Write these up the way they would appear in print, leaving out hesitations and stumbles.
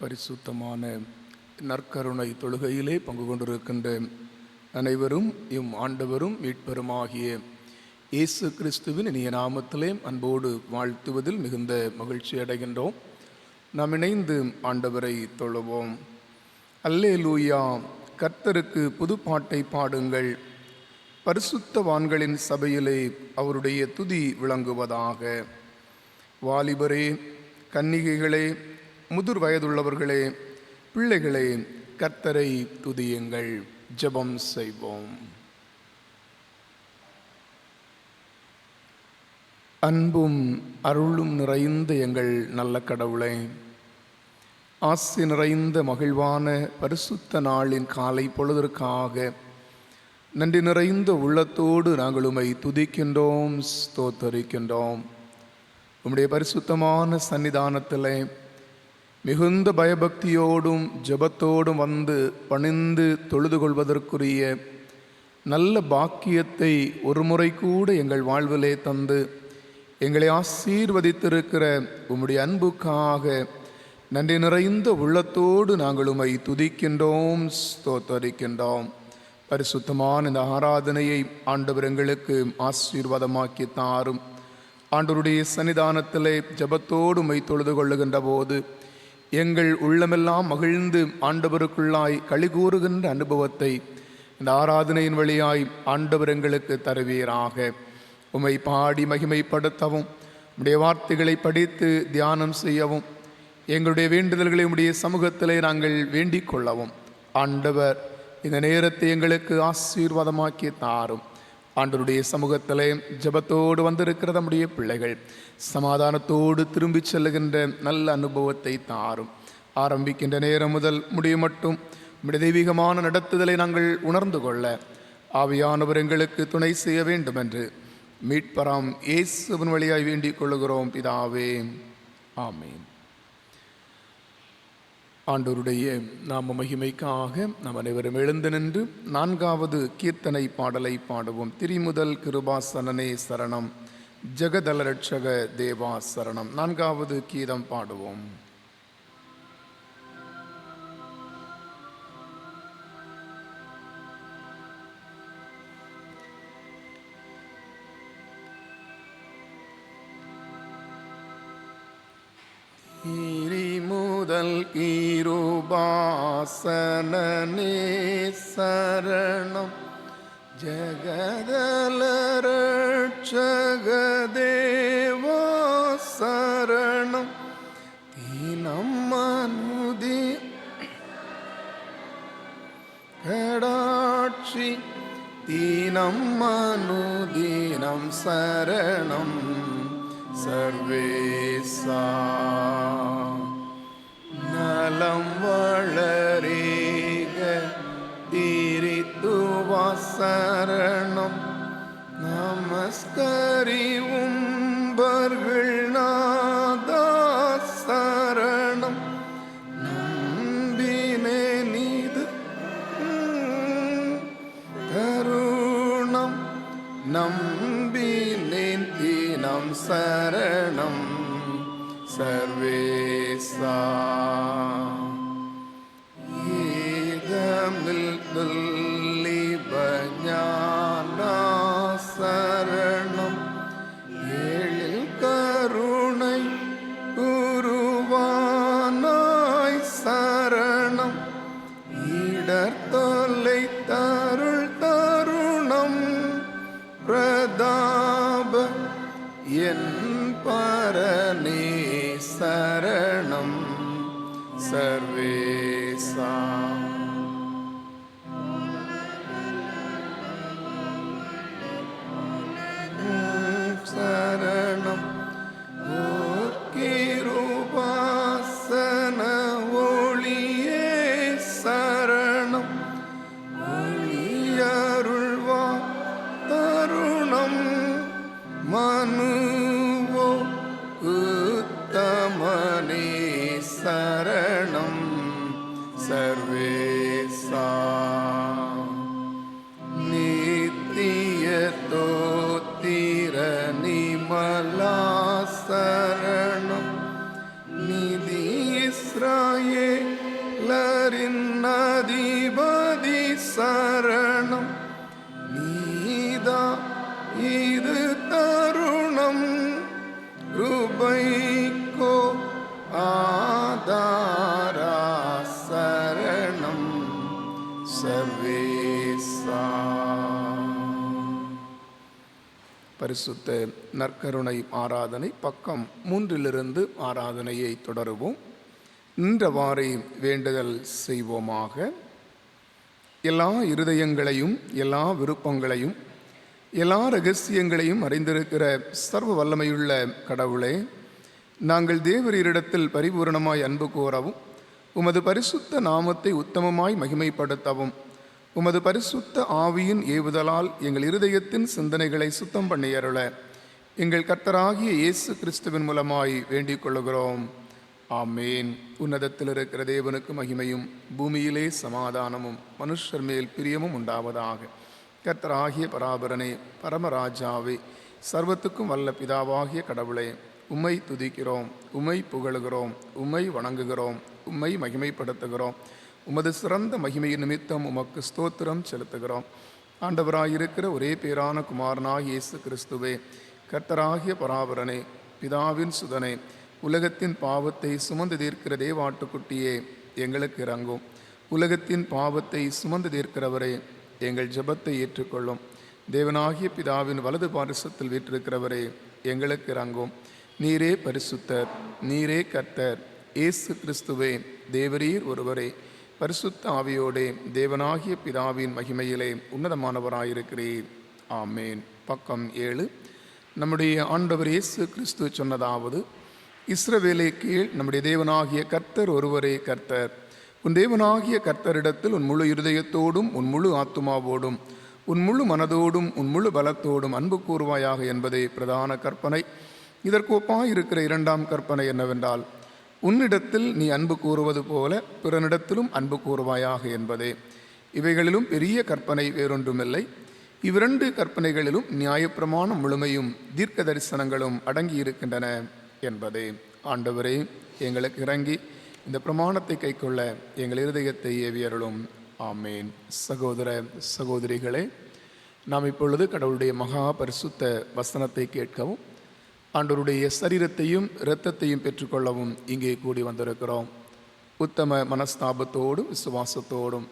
பரிசுத்தமான நற்கருணை தொழுகையிலே பங்கு கொண்டிருக்கின்ற அனைவரும் ஆண்டவரும் மீட்பருமாகிய இயேசு கிறிஸ்துவின் இனிய நாமத்திலே அன்போடு வாழ்த்துவதில் மிகுந்த மகிழ்ச்சி அடைகின்றோம். நாம் இணைந்து ஆண்டவரை தொழுவோம். அல்லேலூயா. கர்த்தருக்கு புதுப்பாட்டை பாடுங்கள். பரிசுத்தவான்களின் சபையிலே அவருடைய துதி விளங்குவதாக. வாலிபரே, கன்னிகைகளே, முதிர் வயதுள்ளவர்களே, பிள்ளைகளே, கர்த்தரை துதியுங்கள். ஜெபம் செய்வோம். அன்பும் அருளும் நிறைந்த எங்கள் நல்ல கடவுளே, ஆசி நிறைந்த மகிழ்வான பரிசுத்த நாளின் காலை பொழுதற்காக நன்றி நிறைந்த உள்ளத்தோடு நாங்கள் உம்மை துதிக்கின்றோம், ஸ்தோத்தரிக்கின்றோம். உம்முடைய பரிசுத்தமான சன்னிதானத்திலே மிகுந்த பயபக்தியோடும் ஜெபத்தோடும் வந்து பணிந்து தொழுது கொள்வதற்குரிய நல்ல பாக்கியத்தை ஒரு முறை கூட எங்கள் வாழ்விலே தந்து எங்களை ஆசீர்வதித்திருக்கிற உம்முடைய அன்புக்காக நன்றி நிறைந்த உள்ளத்தோடு நாங்கள் உம்மை துதிக்கின்றோம், ஸ்தோத்தரிக்கின்றோம். பரிசுத்தமான இந்த ஆராதனையை ஆண்டவர் எங்களுக்கு ஆசீர்வாதமாக்கி தாரும். ஆண்டவருடைய சன்னிதானத்திலே ஜெபத்தோடு உம்மை தொழுது கொள்ளுகின்ற போது எங்கள் உள்ளமெல்லாம் மகிழ்ந்து ஆண்டவருக்குள்ளாய் களி கூறுகின்ற அனுபவத்தை இந்த ஆராதனையின் வழியாய் ஆண்டவர் எங்களுக்கு தருவீராக. உம்மை பாடி மகிமைப்படுத்தவும், உம்முடைய வார்த்தைகளை படித்து தியானம் செய்யவும், எங்களுடைய வேண்டுதல்களை உம்முடைய சமூகத்திலே நாங்கள் வேண்டிக் கொள்ளவும் ஆண்டவர் இந்த நேரத்தை எங்களுக்கு ஆசீர்வாதமாக்கி தாரும். ஆண்டவருடைய சமூகத்திலே ஜெபத்தோடு வந்திருக்கிற நம்முடைய பிள்ளைகள் சமாதானத்தோடு திரும்பி செல்லுகின்ற நல்ல அனுபவத்தை தாரும். ஆரம்பிக்கின்ற நேரம் முதல் முடியும் மட்டும் நம்முடைய தெய்வீகமான நடத்துதலை நாங்கள் உணர்ந்து கொள்ள ஆவியானவர் எங்களுக்கு துணை செய்ய வேண்டும் என்று மீட்பராம் இயேசுவின் வழியாய் வேண்டிக் கொள்ளுகிறோம் பிதாவே, ஆமேன். ஆண்டவருடைய நாம மகிமைக்காக நாம் அனைவரும் எழுந்து நின்று 4வது கீர்த்தனை பாடலை பாடுவோம். திரிமுதல் கிருபாசனனே சரணம், ஜெகதல ரட்சக தேவா சரணம். 4வது கீதம் பாடுவோம். முதல் கிருபாசனனே சரணம், ஜெகதல ரட்சக தேவா சரணம். தீனம்மனுதி கடாட்சி, தீனம்மனுதீனம் சரணம் சர்வேசா. நலம் வளரேக தீரித்துவா சரணம், நமஸ்கரி உம்பர்கள் நாதா சரணம். நம்பினே நீது தருணம், நம்பினேன் தீனம் சரணம் சர்வேசா. ஏகமில் துல்லி பஞானா சரணம், ஏழில் கருணை குருவானாய் சரணம். இடர் தொல்லை தருள் தருணம் பிரதாப என் பரனே சரணம் சர்வேசா. சரணம் ஓ கிருபாசன ஒளியே சரணம், ஒளியருள்வா தருணம் மனுவோ உத்தமனே சரணம் சர்வேசா. நித்திய தோத்திர நிமலா சரணம், நிதி இஸ்ராயேல் சேனைகளின் அதிபதி சரணம். நீதா இது தருணம், கிருபைக்கோ ஆதாரா சரணம் சர்வேசா. பரிசுத்த நற்கருணை ஆராதனை பக்கம் 3 ஆராதனையை தொடருவோம். நின்றவாறே வேண்டுதல் செய்வோமாக. எல்லா இருதயங்களையும், எல்லா விருப்பங்களையும், எல்லா இரகசியங்களையும் அறிந்திருக்கிற சர்வ வல்லமையுள்ள கடவுளே, நாங்கள் தேவரீரிடத்தில் பரிபூரணமாய் அன்பு கூறவும், உமது பரிசுத்த நாமத்தை உத்தமமாய் மகிமைப்படுத்தவும், உமது பரிசுத்த ஆவியின் ஏவுதலால் எங்கள் இருதயத்தின் சிந்தனைகளை சுத்தம் பண்ணியருள எங்கள் கர்த்தராகிய இயேசு கிறிஸ்துவின் மூலமாய் வேண்டிக் கொள்ளுகிறோம். ஆமேன். உன்னதத்தில் இருக்கிற தேவனுக்கு மகிமையும், பூமியிலே சமாதானமும், மனுஷர் மேல் பிரியமும் உண்டாவதாக. கர்த்தராகிய பராபரனே, பரமராஜாவே, சர்வத்துக்கும் வல்ல பிதாவாகிய கடவுளே, உம்மை துதிக்கிறோம், உம்மை புகழுகிறோம், உம்மை வணங்குகிறோம், உம்மை மகிமைப்படுத்துகிறோம். உமது சிறந்த மகிமையின் நிமித்தம் உமக்கு ஸ்தோத்திரம் செலுத்துகிறோம். ஆண்டவராயிருக்கிற ஒரே பேரான குமாரனாகிய இயேசு கிறிஸ்துவே, கர்த்தராகிய பராபரனே, பிதாவின் சுதனே, உலகத்தின் பாவத்தை சுமந்து தீர்க்கிற தேவாட்டுக்குட்டியே, எங்களுக்கு இறங்கும். உலகத்தின் பாவத்தை சுமந்து தீர்க்கிறவரே, எங்கள் ஜெபத்தை ஏற்றுக்கொள்ளும். தேவனாகிய பிதாவின் வலது பாரிசத்தில் வீற்றிருக்கிறவரே, எங்களுக்கு இறங்கும். நீரே பரிசுத்தர், நீரே கர்த்தர். இயேசு கிறிஸ்துவே, தேவரீர் ஒருவரே, பரிசுத்த ஆவியோடே தேவனாகிய பிதாவின் மகிமையிலே உன்னதமானவராயிருக்கிறீர். ஆமேன். பக்கம் 7. நம்முடைய ஆண்டவர் இயேசு கிறிஸ்து சொன்னதாவது: இஸ்ரவேலே கீழ், நம்முடைய தேவனாகிய கர்த்தர் ஒருவரே கர்த்தர். உன் தேவனாகிய கர்த்தரிடத்தில் உன் முழு இருதயத்தோடும், உன் முழு ஆத்துமாவோடும், உன் முழு மனதோடும், உன் முழு பலத்தோடும் அன்பு கூறுவாயாக என்பதே பிரதான கற்பனை. இதற்கு ஒப்பாயிருக்கிற 2ஆம் கற்பனை என்னவென்றால், உன்னிடத்தில் நீ அன்பு கூறுவது போல பிறனிடத்திலும் அன்பு கூறுவாயாக என்பதே. இவைகளிலும் பெரிய கற்பனை வேறொன்றுமில்லை. இவ்விரண்டு கற்பனைகளிலும் நியாயப்பிரமாணம் முழுமையும் தீர்க்க தரிசனங்களும் அடங்கியிருக்கின்றன என்பதே. ஆண்டவரே, எங்களுக்கு இறங்கி இந்த பிரமாணத்தை கைக்கொள்ள எங்கள் இருதயத்தை ஏவியருளும். ஆமேன். சகோதர சகோதரிகளே, நாம் இப்பொழுது கடவுளுடைய மகா பரிசுத்த வசனத்தை கேட்கவும், ஆண்டவருடைய சரீரத்தையும் இரத்தத்தையும் பெற்றுக்கொள்ளவும் இங்கே கூடி வந்திருக்கிறோம். உத்தம மனஸ்தாபத்தோடும் விசுவாசத்தோடும்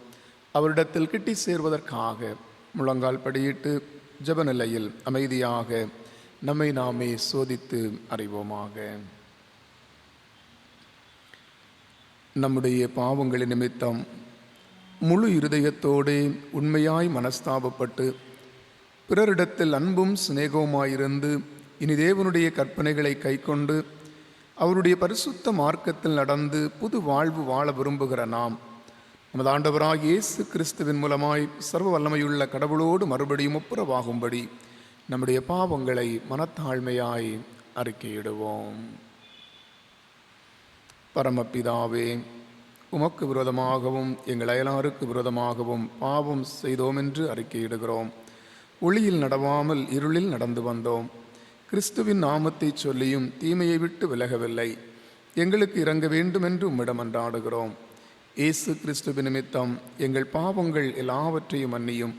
அவரிடத்தில் கிட்டி சேர்வதற்காக முழங்கால் படியிட்டு ஜெப நிலையில் அமைதியாக நம்மை நாமே சோதித்து அறிவோமாக. நம்முடைய பாவங்களின் நிமித்தம் முழு இருதயத்தோடே உண்மையாய் மனஸ்தாபப்பட்டு பிறரிடத்தில் அன்பும் சிநேகவுமாயிருந்து இனி தேவனுடைய கற்பனைகளை கைக்கொண்டு அவருடைய பரிசுத்த மார்க்கத்தில் நடந்து புது வாழ்வு வாழ விரும்புகிற நாம், நமது ஆண்டவராகிய இயேசு கிறிஸ்துவின் மூலமாய் சர்வ வல்லமையுள்ள கடவுளோடு மறுபடியும் ஒப்புரவாகும்படி நம்முடைய பாவங்களை மனத்தாழ்மையாய் அறிக்கையிடுவோம். பரமபிதாவே, உமக்கு விரோதமாகவும் எங்கள் அயலாருக்கு விரோதமாகவும் பாவம் செய்தோம் என்று அறிக்கையிடுகிறோம். ஒளியில் நடவாமல் இருளில் நடந்து வந்தோம். கிறிஸ்துவின் நாமத்தை சொல்லியும் தீமையை விட்டு விலகவில்லை. எங்களுக்கு இறங்க வேண்டும் என்று உம்மிடம் அன்றாடுகிறோம். இயேசு கிறிஸ்துவின் நிமித்தம் எங்கள் பாவங்கள் எல்லாவற்றையும் மன்னியும்.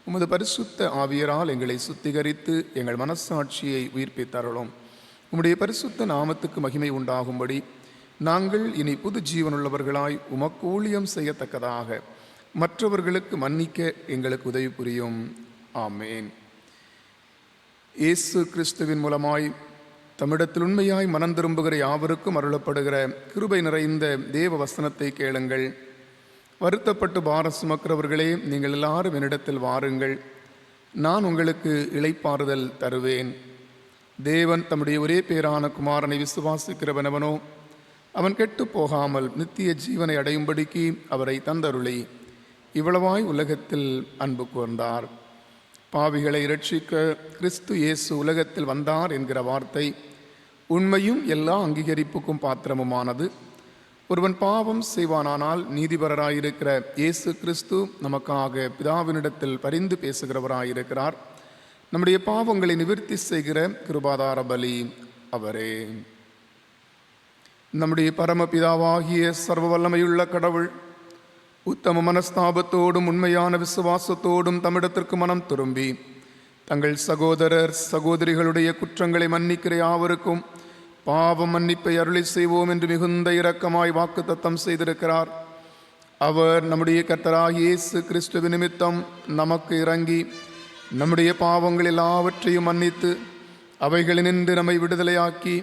உமது பரிசுத்த ஆவியரால் எங்களை சுத்திகரித்து எங்கள் மனசாட்சியை உயிர்ப்பித்தருளும். உம்முடைய பரிசுத்த நாமத்துக்கு மகிமை உண்டாகும்படி நாங்கள் இனி புது ஜீவனுள்ளவர்களாய் உமக்கு ஊழியம் செய்யத்தக்கதாக மற்றவர்களுக்கு மன்னிக்க எங்களுக்கு உதவி புரியும். ஆமேன். இயேசு கிறிஸ்துவின் மூலமாய் தம்மிடத்தில் உண்மையாய் மனம் திரும்புகிற யாவருக்கும் அருளப்படுகிற கிருபை நிறைந்த தேவ வசனத்தை கேளுங்கள். வருத்தப்பட்டு பாரம் சுமக்கிறவர்களே, நீங்கள் எல்லாரும் என்னிடத்தில் வாருங்கள், நான் உங்களுக்கு இளைப்பாறுதல் தருவேன். தேவன் தம்முடைய ஒரே பேரான குமாரனை விசுவாசிக்கிறவனவனோ அவன் கெட்டு போகாமல் நித்திய ஜீவனை அடையும்படிக்கு அவரை தந்தருளி இவ்வளவாய் உலகத்தில் அன்பு கூர்ந்தார். பாவிகளை இரட்சிக்க கிறிஸ்து இயேசு உலகத்தில் வந்தார் என்கிற வார்த்தை உண்மையும் எல்லா அங்கீகரிப்புக்கும் பாத்திரமுமானது. ஒருவன் பாவம் செய்வானானால் நீதிபரராயிருக்கிற இயேசு கிறிஸ்து நமக்காக பிதாவினிடத்தில் பரிந்து பேசுகிறவராயிருக்கிறார். நம்முடைய பாவங்களை நிவர்த்தி செய்கிற கிருபாதார பலி அவரே. நம்முடைய பரமபிதாவாகிய சர்வ வல்லமையுள்ள கடவுள் உத்தம மனஸ்தாபத்தோடும் உண்மையான விசுவாசத்தோடும் தம்மிடத்திற்கு மனம் திரும்பி தங்கள் சகோதரர் சகோதரிகளுடைய குற்றங்களை மன்னிக்கிற யாவருக்கும் பாவ மன்னிப்பை அருளி செய்வோம் என்று மிகுந்த இரக்கமாய் வாக்குத்தத்தம் செய்திருக்கிறார். அவர் நம்முடைய கர்த்தராகிய இயேசு கிறிஸ்துவின் நிமித்தம் நமக்கு இறங்கி நம்முடைய பாவங்கள் எல்லாவற்றையும் மன்னித்து அவைகளினின்று நம்மை விடுதலையாக்கி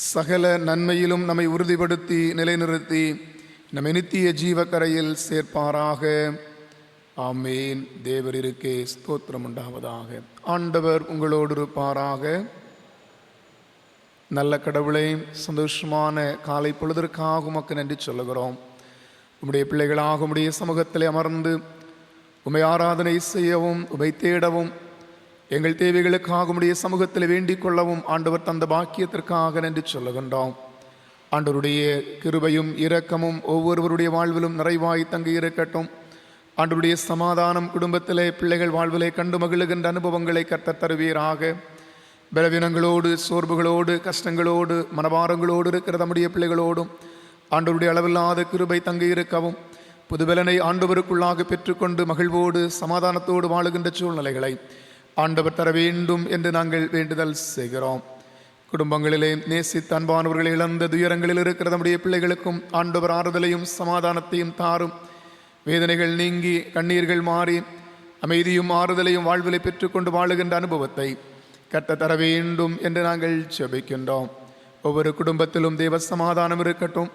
சகல நன்மையிலும் நம்மை உறுதிப்படுத்தி நிலைநிறுத்தி நம்மை நித்திய ஜீவக்கரையில் சேர்ப்பாராக. ஆமேன். தேவர் இருக்கே ஸ்தோத்திரம் உண்டாவதாக. ஆண்டவர் உங்களோடு இருப்பாராக. நல்ல கடவுளை, சந்தோஷமான காலை பொழுதற்காக உமக்கு நன்றி சொல்லுகிறோம். உம்முடைய பிள்ளைகளாக உம்முடைய சமூகத்தில் அமர்ந்து உம்மை ஆராதனை செய்யவும் உம்மை தேடவும் எங்கள் தேவைகளுக்காக உம்முடைய சமூகத்தில் வேண்டிக் கொள்ளவும் ஆண்டவர் தந்த பாக்கியத்திற்காக நன்றி சொல்லுகின்றோம். ஆண்டவருடைய கிருபையும் இரக்கமும் ஒவ்வொருவருடைய வாழ்விலும் நிறைவாய் தங்கி இருக்கட்டும். ஆண்டவருடைய சமாதானம் குடும்பத்திலே பிள்ளைகள் வாழ்விலே கண்டு மகிழுகின்ற அனுபவங்களை கர்த்தர் தருவீராக. பலவீனங்களோடு சோர்வுகளோடு கஷ்டங்களோடு மனபாரங்களோடு இருக்கிற நம்முடைய பிள்ளைகளோடும் ஆண்டவருடைய அளவில்லாத கிருபை தங்கி இருக்கவும் புதுபலனை ஆண்டவருக்குள்ளாக பெற்றுக்கொண்டு மகிழ்வோடு சமாதானத்தோடு வாழுகின்ற சூழ்நிலைகளை ஆண்டவர் தர வேண்டும் என்று நாங்கள் வேண்டுதல் செய்கிறோம். குடும்பங்களிலே நேசித்த அன்பானவர்களை இழந்த துயரங்களில் இருக்கிற நம்முடைய பிள்ளைகளுக்கும் ஆண்டவர் ஆறுதலையும் சமாதானத்தையும் தாரும். வேதனைகள் நீங்கி கண்ணீர்கள் மாறி அமைதியும் ஆறுதலையும் வாழ்விலை பெற்றுக்கொண்டு வாழுகின்ற அனுபவத்தை கர்த்தர் தர வேண்டும் என்று நாங்கள் ஜெபிக்கின்றோம். ஒவ்வொரு குடும்பத்திலும் தேவ சமாதானம் இருக்கட்டும்.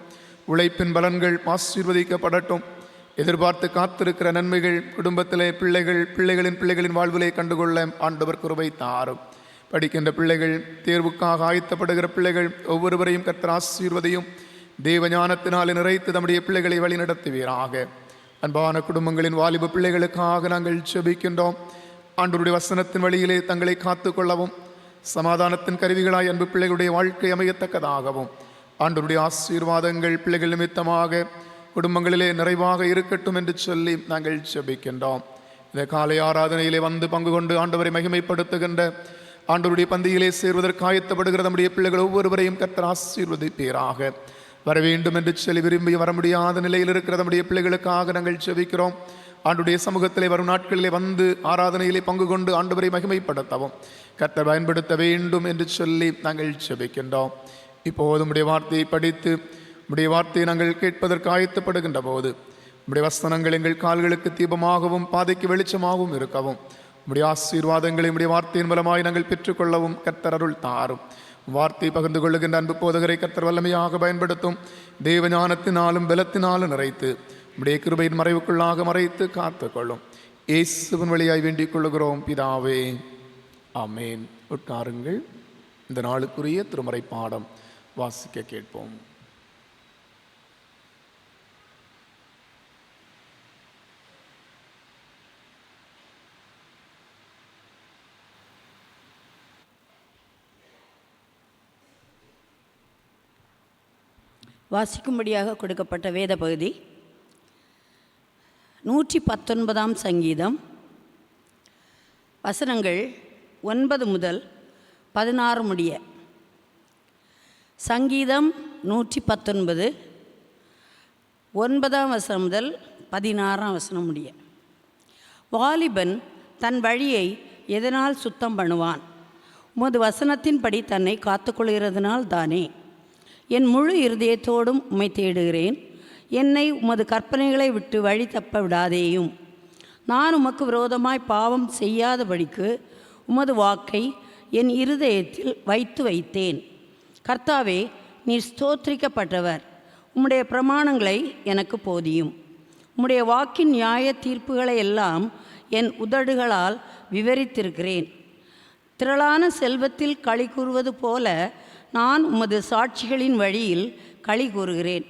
உழைப்பின் பலன்கள் ஆசீர்வதிக்கப்படட்டும். எதிர்பார்த்து காத்திருக்கிற நன்மைகள் குடும்பத்திலே பிள்ளைகளின் வாழ்விலே கண்டுகொள்ள ஆண்டவர் கிருபை தாரும். படிக்கின்ற பிள்ளைகள், தேர்வுக்காக ஆயத்தப்படுகிற பிள்ளைகள் ஒவ்வொருவரையும் கர்த்தர் ஆசீர்வதியும். தேவ ஞானத்தினாலே நிறைத்து நம்முடைய பிள்ளைகளை வழிநடத்துவீராக. அன்பான குடும்பங்களின் வாலிப பிள்ளைகளுக்காக நாங்கள் ஜெபிக்கின்றோம். ஆண்டவருடைய வசனத்தின் வழியிலே தங்களை காத்து கொள்ளவும் சமாதானத்தின் கருவிகளாய் அன்பு பிள்ளைகளுடைய வாழ்க்கை அமையத்தக்கதாகவும் ஆண்டவருடைய ஆசீர்வாதங்கள் பிள்ளைகள் நிமித்தமாக குடும்பங்களிலே நிறைவாக இருக்கட்டும் என்று சொல்லி நாங்கள் ஜெபிக்கின்றோம். இந்த காலை ஆராதனையிலே வந்து பங்கு கொண்டு ஆண்டவரை மகிமைப்படுத்துகின்ற ஆண்டவருடைய பந்தியிலே சேர்வதற்கு ஆயத்தப்படுகிற நம்முடைய பிள்ளைகள் ஒவ்வொருவரையும் கர்த்தர் ஆசீர்வதிப்பீராக. வர வேண்டும் என்று சொல்லி விரும்பி வர முடியாத நிலையில் இருக்கிற நம்முடைய பிள்ளைகளுக்காக நாங்கள் ஜெபிக்கிறோம். ஆண்டவருடைய சமூகத்திலே வரும் நாட்களிலே வந்து ஆராதனையிலே பங்கு கொண்டு ஆண்டவரை மகிமைப்படுத்தவும் கர்த்தர் பயன்படுத்த வேண்டும் என்று சொல்லி நாங்கள் ஜெபிக்கின்றோம். இப்போது உம்முடைய வார்த்தையை படித்து உம்முடைய வார்த்தையை நாங்கள் கேட்பதற்கு ஆயத்தப்படுகின்ற போது உம்முடைய வசனங்கள் எங்கள் கால்களுக்கு தீபமாகவும் பாதைக்கு வெளிச்சமாகவும் இருக்கவும் உம்முடைய ஆசீர்வாதங்களை உம்முடைய வார்த்தையின் மூலமாய் நாங்கள் பெற்றுக்கொள்ளவும் கர்த்தர் அருள் தாரும். வார்த்தை பகிர்ந்து கொள்ளுகின்ற அன்பு போதகரை கர்த்தர் வல்லமையாக பயன்படுத்தும். தேவ ஞானத்தினாலும் பலத்தினாலும் நிறைத்து உம்முடைய கிருபையின் மறைவுக்குள்ளாக மறைத்து காத்துக்கொள்ளும். இயேசுவின் வழியாய் வேண்டிக் கொள்ளுகிறோம் பிதாவே, ஆமேன். உட்காருங்கள். இந்த நாளுக்குரிய திருமறை பாடம் வாசிக்க கேட்போம். வாசிக்கும்படியாக கொடுக்கப்பட்ட வேத பகுதி 119 சங்கீதம், வசனங்கள் 9 முதல் 16 முடிய. சங்கீதம் 119 9ஆம் வசனம் முதல் 16ஆம் வசனம் முடிய. வாலிபன் தன் வழியை எதனால் சுத்தம் பண்ணுவான்? உமது வசனத்தின்படி தன்னை காத்துக்கொள்கிறதுனால் தானே. என் முழு இருதயத்தோடும் உம்மை தேடுகிறேன். என்னை உமது கற்பனைகளை விட்டு வழி தப்ப விடாதேயும். நான் உமக்கு விரோதமாய் பாவம் செய்யாதபடிக்கு உமது வாக்கை என் இருதயத்தில் வைத்தேன். கர்த்தாவே, நீர் ஸ்தோத்திரிக்கப்பட்டவர். உம்முடைய பிரமாணங்களை எனக்கு போதியும். உம்முடைய வாக்கின் நியாய தீர்ப்புகளை எல்லாம் என் உதடுகளால் விவரித்திருக்கிறேன். திரளான செல்வத்தில் களி கூறுவது போல நான் உமது சாட்சிகளின் வழியில் களி கூறுகிறேன்.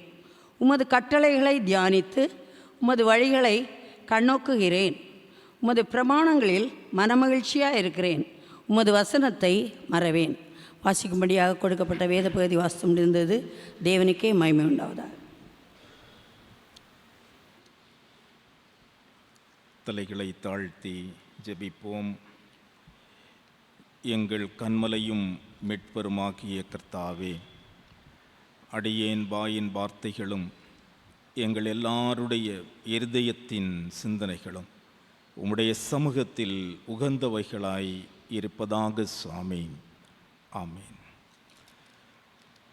உமது கட்டளைகளை தியானித்து உமது வழிகளை கண்ணோக்குகிறேன். உமது பிரமாணங்களில் மனமகிழ்ச்சியாக இருக்கிறேன். உமது வசனத்தை மறவேன். வாசிக்கும்படியாக கொடுக்கப்பட்ட வேத பகுதி வாசித்து முடிந்தது. தேவனுக்கே மகிமை உண்டாவதாக. தலைகளை தாழ்த்தி ஜெபிப்போம். எங்கள் கன்மலையும் மீட்பருமாகிய கர்த்தாவே, அடியேன் வாயின் வார்த்தைகளும் எங்கள் எல்லாருடைய இருதயத்தின் சிந்தனைகளும் உம்முடைய சமூகத்தில் உகந்தவைகளாய் இருப்பதாக சுவாமி. ஆமீன்.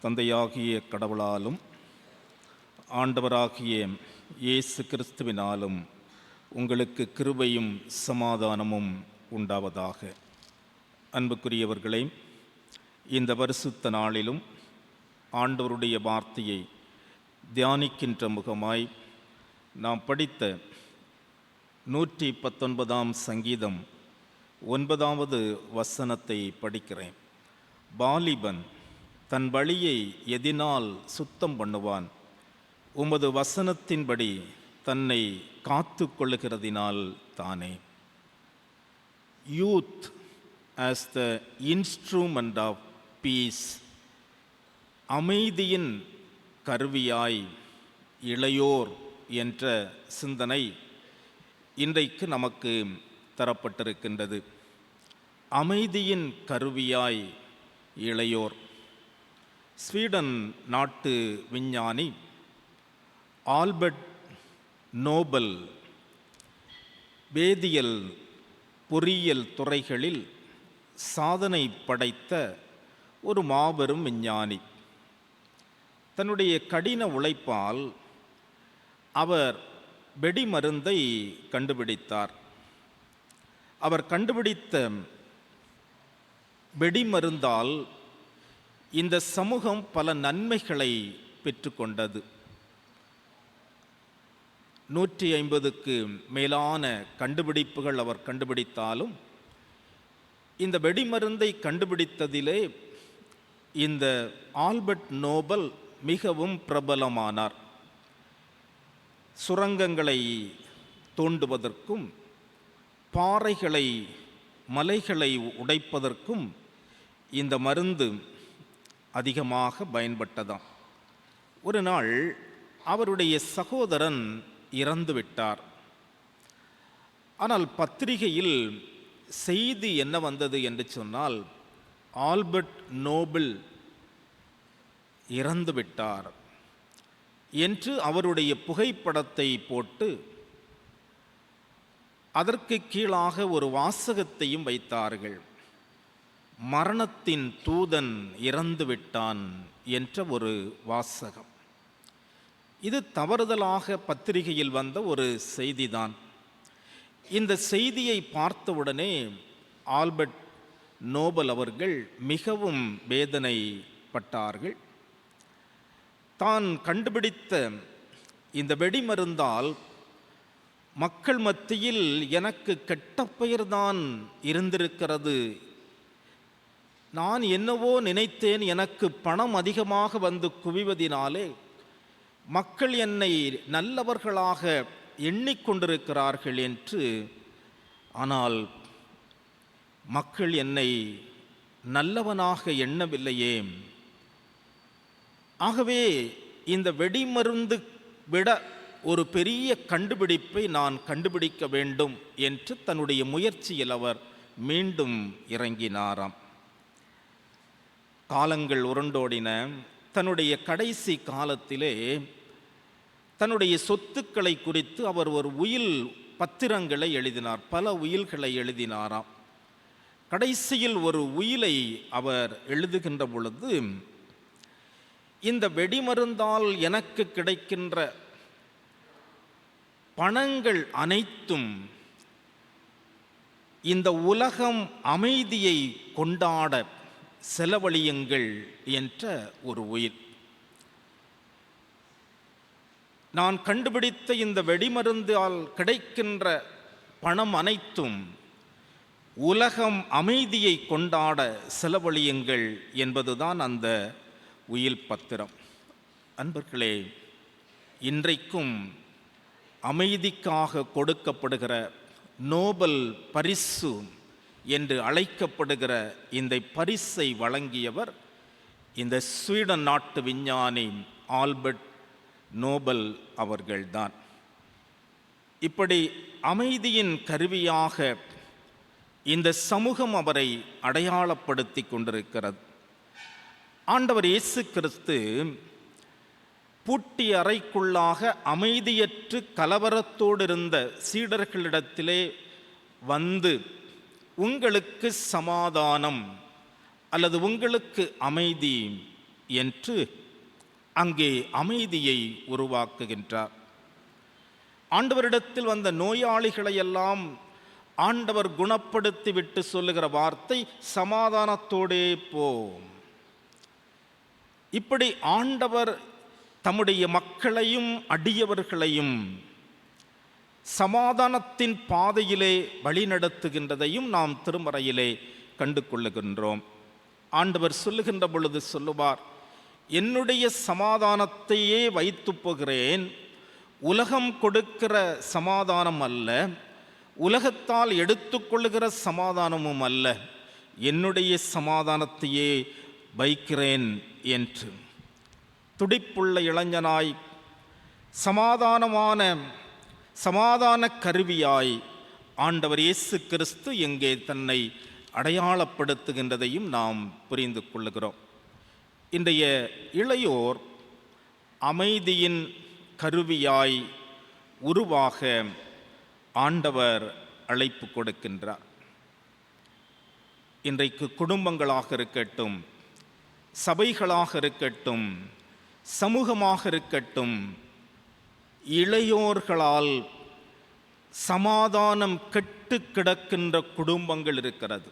தந்தையாகிய கடவுளாலும் ஆண்டவராகிய இயேசு கிறிஸ்துவினாலும் உங்களுக்கு கிருபையும் சமாதானமும் உண்டாவதாக. அன்புக்குரியவர்களே, இந்த பரிசுத்த நாளிலும் ஆண்டவருடைய வார்த்தையை தியானிக்கின்ற முகமாய் நாம் படித்த 119ஆம் சங்கீதம் 9வது வசனத்தை படிக்கிறேன். வாலிபன் தன் வழியை எதினால் சுத்தம் பண்ணுவான், உமது வசனத்தின்படி தன்னை காத்து கொள்ளுகிறதினால் தானே. Youth as the instrument of peace, அமைதியின் கருவியாய் இளையோர் என்ற சிந்தனை இன்றைக்கு நமக்கு தரப்பட்டிருக்கின்றது. அமைதியின் கருவியாய் இளையோர். ஸ்வீடன் நாட்டு விஞ்ஞானி ஆல்பர்ட் நோபல் வேதியியல் பொறியியல் துறைகளில் சாதனை படைத்த ஒரு மாபெரும் விஞ்ஞானி. தன்னுடைய கடின உழைப்பால் அவர் வெடிமருந்தை கண்டுபிடித்தார். அவர் கண்டுபிடித்த வெடிமருந்தால் இந்த சமூகம் பல நன்மைகளை பெற்றுக்கொண்டது. 150க்கு மேலான கண்டுபிடிப்புகள் அவர் கண்டுபிடித்தாலும் இந்த வெடிமருந்தை கண்டுபிடித்ததிலே இந்த ஆல்பர்ட் நோபல் மிகவும் பிரபலமானார். சுரங்கங்களை தோண்டுவதற்கும் பாறைகளை மலைகளை உடைப்பதற்கும் இந்த மருந்து அதிகமாக பயன்பட்டதாம். ஒரு நாள் அவருடைய சகோதரன் இறந்துவிட்டார். ஆனால் பத்திரிகையில் செய்தி என்ன வந்தது என்று சொன்னால், ஆல்பர்ட் நோபல் இறந்துவிட்டார் என்று அவருடைய புகைப்படத்தை போட்டு அதற்கு கீழாக ஒரு வாசகத்தையும் வைத்தார்கள். மரணத்தின் தூதன் இறந்துவிட்டான் என்ற ஒரு வாசகம். இது தவறுதலாக பத்திரிகையில் வந்த ஒரு செய்திதான். இந்த செய்தியை பார்த்தவுடனே ஆல்பர்ட் நோபல் அவர்கள் மிகவும் வேதனைப்பட்டார்கள். தான் கண்டுபிடித்த இந்த வெடிமருந்தால் மக்கள் மத்தியில் எனக்கு கெட்ட பெயர்தான் இருந்திருக்கிறது. நான் என்னவோ நினைத்தேன், எனக்கு பணம் அதிகமாக வந்து குவிவதினாலே மக்கள் என்னை நல்லவர்களாக எண்ணிக்கொண்டிருக்கிறார்கள் என்று. ஆனால் மக்கள் என்னை நல்லவனாக எண்ணவில்லையே. ஆகவே இந்த வெடிமருந்து விட ஒரு பெரிய கண்டுபிடிப்பை நான் கண்டுபிடிக்க வேண்டும் என்று தன்னுடைய முயற்சியில் அவர் மீண்டும் இறங்கினாராம். காலங்கள் உருண்டோடின. தன்னுடைய கடைசி காலத்திலே தன்னுடைய சொத்துக்களை குறித்து அவர் ஒரு உயில் பத்திரங்களை எழுதினார். பல உயில்களை எழுதினாராம். கடைசியில் ஒரு உயிலை அவர் எழுதுகின்ற பொழுது, இந்த வெடிமருந்தால் எனக்கு கிடைக்கின்ற பணங்கள் அனைத்தும் இந்த உலகம் அமைதியை கொண்டாட செலவழியுங்கள் என்ற ஒரு உயிர். நான் கண்டுபிடித்த இந்த வெடிமருந்தால் கிடைக்கின்ற பணம் அனைத்தும் உலகம் அமைதியை கொண்டாட செலவழியுங்கள் என்பதுதான் அந்த உயில் பத்திரம். அன்பர்களே, இன்றைக்கும் அமைதிக்காக கொடுக்கப்படுகிற நோபல் பரிசு என்று அழைக்கப்படுகிற இந்த பரிசை வழங்கியவர் இந்த ஸ்வீடன் நாட்டு விஞ்ஞானி ஆல்பர்ட் நோபல் அவர்கள்தான். இப்படி அமைதியின் கருவியாக இந்த சமூகம் அவரை அடையாளப்படுத்தி கொண்டிருக்கிறது. ஆண்டவர் இயேசு கிறிஸ்து பூட்டிய அறைக்குள்ளாக அமைதியற்று கலவரத்தோடு இருந்த சீடர்களிடத்திலே வந்து உங்களுக்கு சமாதானம் அல்லது உங்களுக்கு அமைதி என்று அங்கே அமைதியை உருவாக்குகின்றார். ஆண்டவரிடத்தில் வந்த நோயாளிகளையெல்லாம் ஆண்டவர் குணப்படுத்தி விட்டு சொல்லுகிற வார்த்தை சமாதானத்தோடே போ. இப்படி ஆண்டவர் தம்முடைய மக்களையும் அடியவர்களையும் சமாதானத்தின் பாதையிலே வழிநடத்துகின்றதையும் நாம் திருமறையிலே கண்டு கொள்ளுகின்றோம். ஆண்டவர் சொல்லுகின்ற பொழுது சொல்லுவார், என்னுடைய சமாதானத்தையே வைத்து போகிறேன், உலகம் கொடுக்கிற சமாதானம் அல்ல, உலகத்தால் எடுத்துக்கொள்ளுகிற சமாதானமும் அல்ல, என்னுடைய சமாதானத்தையே வைக்கிறேன் என்று துடிப்புள்ள இளைஞனாய் சமாதான கருவியாய் ஆண்டவர் இயேசு கிறிஸ்து எங்கே தன்னை அடையாளப்படுத்துகின்றதையும் நாம் புரிந்து கொள்ளுகிறோம். இன்றைய இளையோர் அமைதியின் கருவியாய் உருவாக ஆண்டவர் அழைப்பு கொடுக்கின்றார். இன்றைக்கு குடும்பங்களாக இருக்கட்டும், சபைகளாக இருக்கட்டும், சமூகமாக இருக்கட்டும், இளையோர்களால் சமாதானம் கெட்டு கிடக்கின்ற குடும்பங்கள் இருக்கிறது,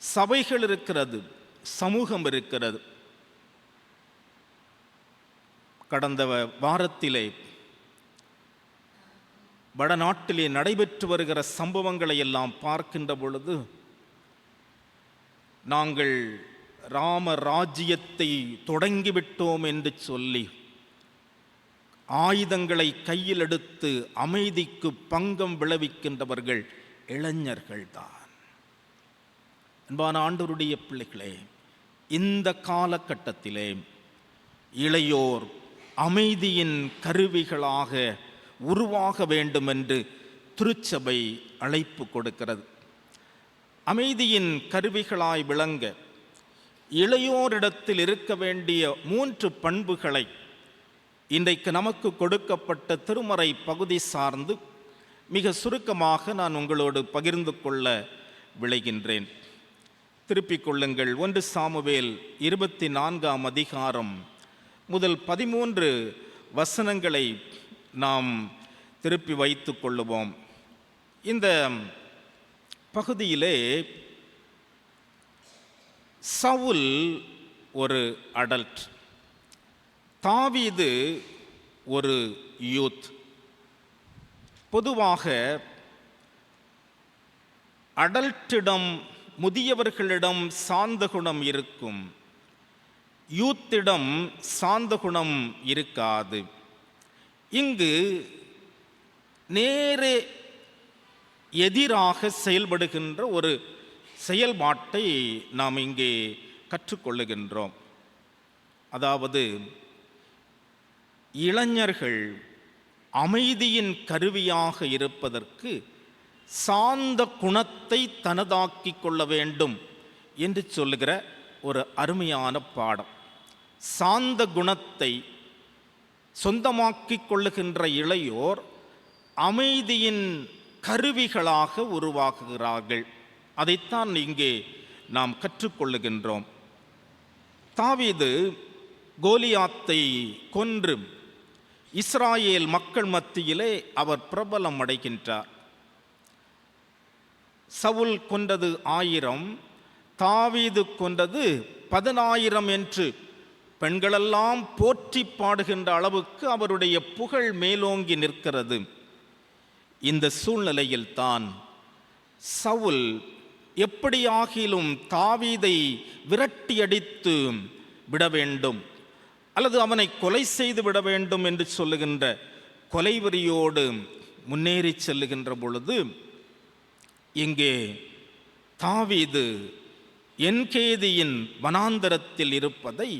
சபைகள் இருக்கிறது, சமூகம் இருக்கிறது. கடந்த வாரத்திலே வடநாட்டிலே நடைபெற்று வருகிற சம்பவங்களை எல்லாம் பார்க்கின்ற பொழுது நாங்கள் ராம ராஜ்யத்தை தொடங்கிவிட்டோம் என்று சொல்லி ஆயுதங்களை கையில் எடுத்து அமைதிக்கு பங்கம் விளைவிக்கின்றவர்கள் இளைஞர்கள்தான். அன்பான ஆண்டவருடைய பிள்ளைகளே, இந்த காலகட்டத்திலே இளையோர் அமைதியின் கருவிகளாக உருவாக வேண்டும் என்று திருச்சபை அழைப்பு கொடுக்கிறது. அமைதியின் கருவிகளாய் விளங்க இளையோரிடத்தில் இருக்க வேண்டிய 3 பண்புகளை இன்றைக்கு நமக்கு கொடுக்கப்பட்ட திருமறை பகுதி சார்ந்து மிக சுருக்கமாக நான் உங்களோடு பகிர்ந்து கொள்ள விளைகின்றேன். திருப்பிக் கொள்ளுங்கள். 1 சாமுவேல் 24ஆம் அதிகாரம் முதல் 13 வசனங்களை நாம் திருப்பி வைத்து கொள்ளுவோம். இந்த பகுதியிலே சவுல் ஒரு அடல்ட், தாவீது ஒரு யூத். பொதுவாக அடல்ட்டிடம், முதியவர்களிடம் சாந்த குணம் இருக்கும், யூத்திடம் சாந்த குணம் இருக்காது. இங்கு நேரே எதிராக செயல்படுகின்ற ஒரு செயல்பாட்டை நாம் இங்கே கற்றுக்கொள்ளுகின்றோம். அதாவது இளைஞர்கள் அமைதியின் கருவியாக இருப்பதற்கு சாந்த குணத்தை தனதாக்கிக் கொள்ள வேண்டும் என்று சொல்லுகிற ஒரு அருமையான பாடம். சாந்த குணத்தை சொந்தமாக்கிக் கொள்ளுகின்ற இளையோர் அமைதியின் கருவிகளாக உருவாக்குகிறார்கள். அதைத்தான் இங்கே நாம் கற்றுக்கொள்ளுகின்றோம். தாவீது கோலியாத்தை கொன்று இஸ்ராயேல் மக்கள் மத்தியிலே அவர் பிரபலம் அடைகின்றார். சவுல் கொண்டது 1000, தாவீது கொண்டது 10000 என்று பெண்களெல்லாம் போற்றி பாடுகின்ற அளவுக்கு அவருடைய புகழ் மேலோங்கி நிற்கிறது. இந்த சூழ்நிலையில் தான் சவுல் எப்படியாகிலும் தாவீதை விரட்டியடித்து விட வேண்டும் அல்லது அவனை கொலை செய்து விட வேண்டும் என்று சொல்லுகின்ற கொலைவெறியோடு முன்னேறி செல்லுகின்ற பொழுது இங்கே தாவீது என்கேதியின் வனாந்தரத்தில் இருப்பதை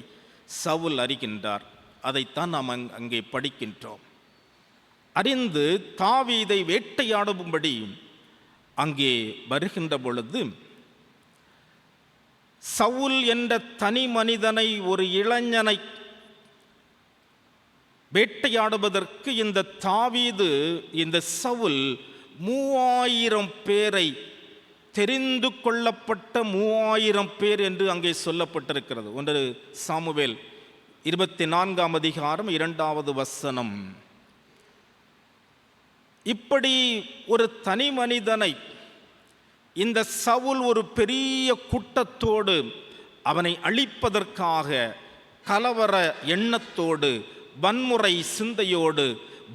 சவுல் அறிகின்றார். அதைத்தான் நாம் அங்கே படிக்கின்றோம். அறிந்து தாவீதை வேட்டையாடும்படி அங்கே வருகின்ற பொழுது சவுல் என்ற தனி மனிதனை, ஒரு இளைஞனை வேட்டையாடுவதற்கு இந்த தாவீது, இந்த சவுல் 3000 பேரை, தெரிந்து கொள்ளப்பட்ட 3000 பேர் என்று அங்கே சொல்லப்பட்டிருக்கிறது. 1 சாமுவேல் 24ஆம் அதிகாரம் 2வது வசனம். இப்படி ஒரு தனி மனிதனை இந்த சவுல் ஒரு பெரிய கூட்டத்தோடு அவனை அழிப்பதற்காக கலவர எண்ணத்தோடு, வன்முறை சிந்தையோடு,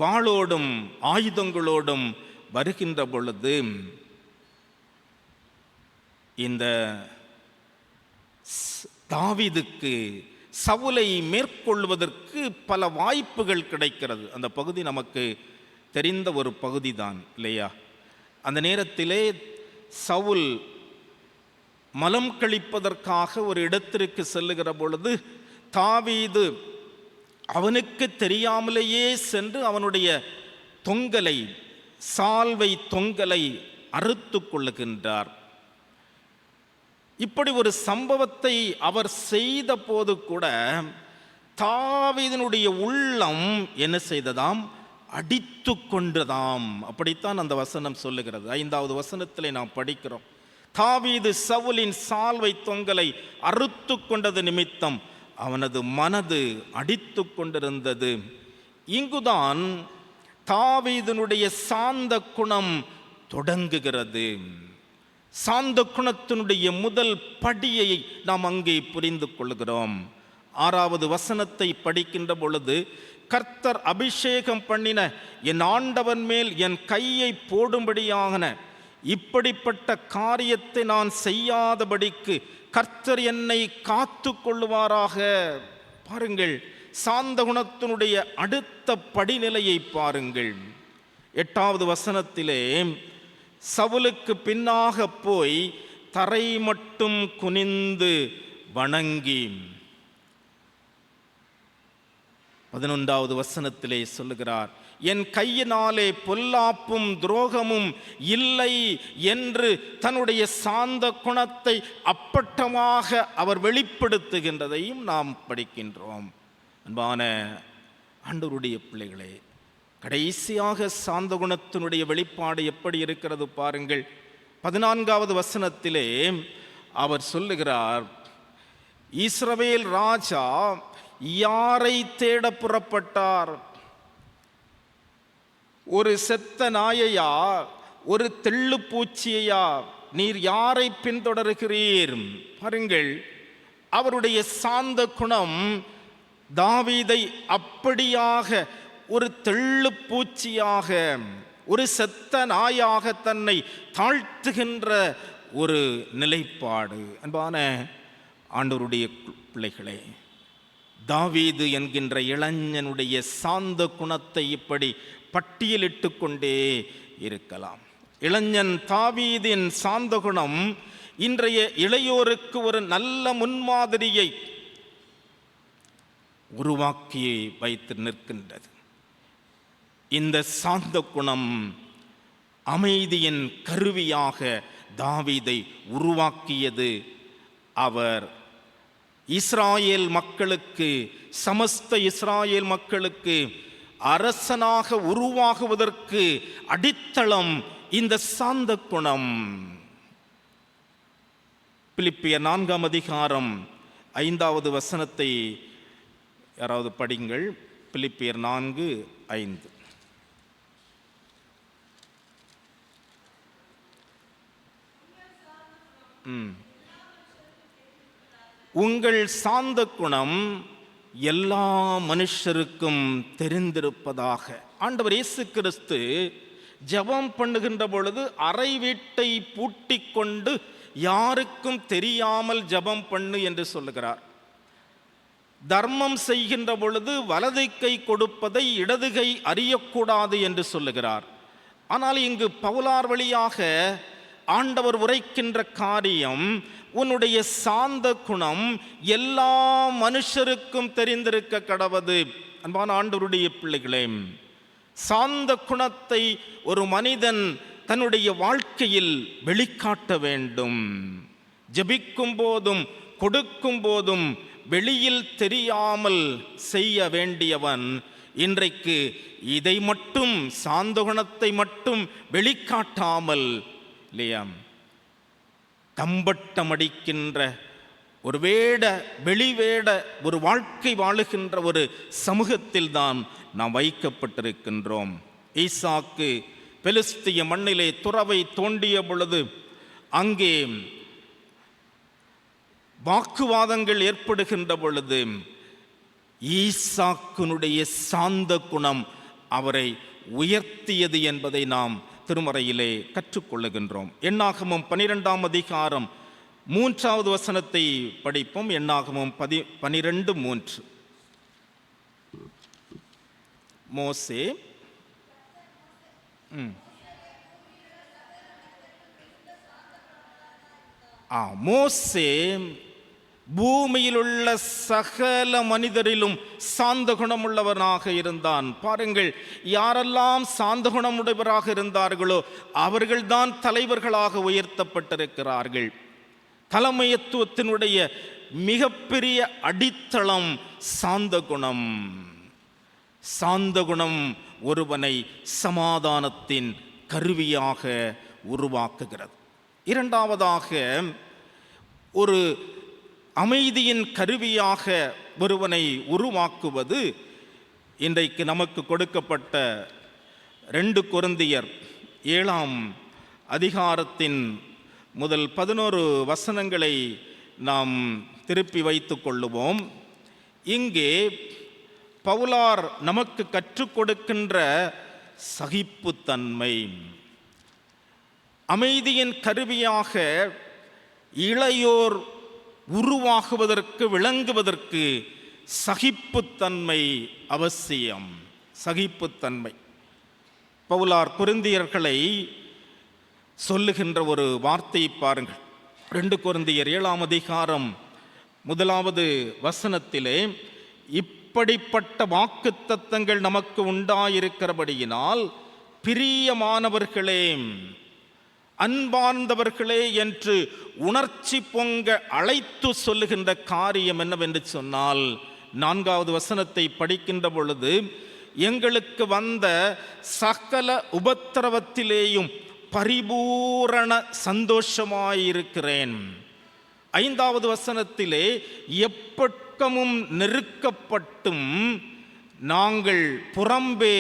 வாளோடும் ஆயுதங்களோடும் வருகின்ற பொழுது இந்த தாவீதுக்கு சவுலை மேற்கொள்வதற்கு பல வாய்ப்புகள் கிடைக்கிறது. அந்த பகுதி நமக்கு தெரிந்த ஒரு பகுதி தான் இல்லையா? அந்த நேரத்திலே சவுல் மலம் கழிப்பதற்காக ஒரு இடத்திற்கு செல்லுகிற பொழுது தாவீது அவனுக்கு தெரியாமலேயே சென்று அவனுடைய தொங்கலை, சால்வை தொங்கலை அறுத்து கொள்ளுகின்றார். இப்படி ஒரு சம்பவத்தை அவர் செய்த போது கூட தாவீதினுடைய உள்ளம் என்ன செய்ததாம்? அடித்து கொண்டதாம். அப்படித்தான் அந்த வசனம் சொல்லுகிறது. 5வது வசனத்திலே நாம் படிக்கிறோம், தாவீது சவுலின் சால்வை தொங்கலை அறுத்து கொண்டது நிமித்தம் அவனது மனது அடித்து கொண்டிருந்தது. இங்குதான் தாவீதினுடைய சாந்த குணம் தொடங்குகிறது. சாந்த குணத்தினுடைய முதல் படியை நாம் அங்கே புரிந்து கொள்கிறோம். 6வது வசனத்தை படிக்கின்ற பொழுது, கர்த்தர் அபிஷேகம் பண்ணின என் ஆண்டவன் மேல் என் கையை போடும்படியான இப்படிப்பட்ட காரியத்தை நான் செய்யாதபடிக்கு கர்த்தர் என்னை காத்து கொள்ளுவாராக. பாருங்கள், சாந்த குணத்தினுடைய அடுத்த படிநிலையை பாருங்கள். 8வது வசனத்திலே சவுலுக்கு பின்னாக போய் தரை மட்டும் குனிந்து வணங்கி, 11வது வசனத்திலே சொல்லுகிறார், என் கையினாலே பொல்லாப்பும் துரோகமும் இல்லை என்று தன்னுடைய சாந்த குணத்தை அப்பட்டமாக அவர் வெளிப்படுத்துகின்றதையும் நாம் படிக்கின்றோம். அன்பான ஆண்டவருடைய பிள்ளைகளே, கடைசியாக சாந்த குணத்தினுடைய வெளிப்பாடு எப்படி இருக்கிறது பாருங்கள். 14வது வசனத்திலே அவர் சொல்லுகிறார், இஸ்ரவேல் ராஜா யாரை தேட புறப்பட்டார்? ஒரு செத்த நாயையா, ஒரு தெள்ளு பூச்சியையா? நீர் யாரை பின்தொடர்கிறீர்? பாருங்கள், அவருடைய சாந்த குணம் தாவீதை அப்படியாக ஒரு தெள்ளு பூச்சியாக, ஒரு செத்த நாயாக தன்னை தாழ்த்துகின்ற ஒரு நிலைப்பாடு. அன்பான ஆண்டவருடைய பிள்ளைகளே, தாவீது என்கின்ற இளைஞனுடைய சாந்த குணத்தை இப்படி பட்டியலிட்டு கொண்டே இருக்கலாம். இளைஞன் தாவீதின் சாந்த குணம் இன்றைய இளையோருக்கு ஒரு நல்ல முன்மாதிரியை உருவாக்கி வைத்து நிற்கின்றது. இந்த சாந்த குணம் அமைதியின் கருவியாக தாவீதை உருவாக்கியது. அவர் இஸ்ராயேல் மக்களுக்கு, சமஸ்த இஸ்ராயேல் மக்களுக்கு அரசனாக உருவாகுவதற்கு அடித்தளம் இந்த சாந்த குணம். பிலிப்பியர் 4ஆம் அதிகாரம் 5வது வசனத்தை யாராவது படிங்கள். பிலிப்பியர் 4:5. உங்கள் சாந்த குணம் எல்லா மனுஷருக்கும் தெரிந்திருப்பதாக. ஆண்டவர் இயேசு கிறிஸ்து ஜெபம் பண்ணுகின்ற பொழுது அறை வீட்டை பூட்டி கொண்டு யாருக்கும் தெரியாமல் ஜெபம் பண்ணு என்று சொல்லுகிறார். தர்மம் செய்கின்ற பொழுது வலது கை கொடுப்பதை இடது கை அறியக்கூடாது என்று சொல்லுகிறார். ஆனால் இங்கு பவுலார் வழியாக ஆண்டவர் உரைக்கின்ற காரியம், உன்னுடைய சாந்த குணம் எல்லா மனுஷருக்கும் தெரிந்திருக்க கடவது. அன்பான ஆண்டவருடைய பிள்ளைகளே, சாந்த குணத்தை ஒரு மனிதன் தன்னுடைய வாழ்க்கையில் வெளிக்காட்ட வேண்டும். ஜெபிக்கும் போதும் கொடுக்கும் போதும் வெளியில் தெரியாமல் செய்ய வேண்டியவன் இன்றைக்கு இதை மட்டும், சாந்த குணத்தை மட்டும் வெளிக்காட்டாமல் இல்லையா, தம்பட்டம் அடிக்கின்ற ஒரு வெளிவேட ஒரு வாழ்க்கை வாழுகின்ற ஒரு சமூகத்தில் தான் நாம் வைக்கப்பட்டிருக்கின்றோம். ஈசாக்கு பெலிஸ்திய மண்ணிலே துறவை தோண்டிய பொழுது அங்கே வாக்குவாதங்கள் ஏற்படுகின்ற பொழுது ஈசாக்கினுடைய சாந்த குணம் அவரை உயர்த்தியது என்பதை நாம் திருமறையிலே கற்றுக்கொள்ளுகின்றோம். எண்ணாகமம் 12ஆம் அதிகாரம் 3வது வசனத்தை படிப்போம். எண்ணாகமம் 12:3. மோசே மோசே பூமியில் உள்ள சகல மனிதரிலும் சாந்த குணமுள்ளவனாக இருந்தான். பாருங்கள், யாரெல்லாம் சாந்த குணமுடையவராக இருந்தார்களோ அவர்கள்தான் தலைவர்களாக உயர்த்தப்பட்டிருக்கிறார்கள். தலைமையத்துவத்தினுடைய மிகப்பெரிய அடித்தளம் சாந்த குணம். சாந்த குணம் ஒருவனை சமாதானத்தின் கருவியாக உருவாக்குகிறது. இரண்டாவதாக, ஒரு அமைதியின் கருவியாக ஒருவனை உருவாக்குவது இன்றைக்கு நமக்கு கொடுக்கப்பட்ட 2 கொரிந்தியர் 7ஆம் அதிகாரத்தின் முதல் 11 வசனங்களை நாம் திருப்பி வைத்துக் கொள்ளுவோம். இங்கே பவுலார் நமக்கு கற்றுக் கொடுக்கின்ற சகிப்புத்தன்மை, அமைதியின் கருவியாக இளையோர் உருவாகுவதற்கு, விளங்குவதற்கு சகிப்புத்தன்மை அவசியம். சகிப்புத்தன்மை. பவுலார் கொரிந்தியர்களை சொல்லுகின்ற ஒரு வார்த்தையை பாருங்கள். 2 கொரிந்தியர் 7ஆம் அதிகாரம் 1வது வசனத்திலே, இப்படிப்பட்ட வாக்குத்தத்தங்கள் நமக்கு உண்டாயிருக்கிறபடியினால் பிரியமானவர்களே, அன்பார்ந்தவர்களே என்று உணர்ச்சி பொங்க அழைத்து சொல்லுகின்ற காரியம் என்னவென்று சொன்னால், 4வது வசனத்தை படிக்கின்ற பொழுது, எங்களுக்கு வந்த சகல உபத்திரவத்திலேயும் பரிபூரண சந்தோஷமாயிருக்கிறேன். 5வது வசனத்திலே, எப்பக்கமும் நெருக்கப்பட்டும் நாங்கள் புறம்பே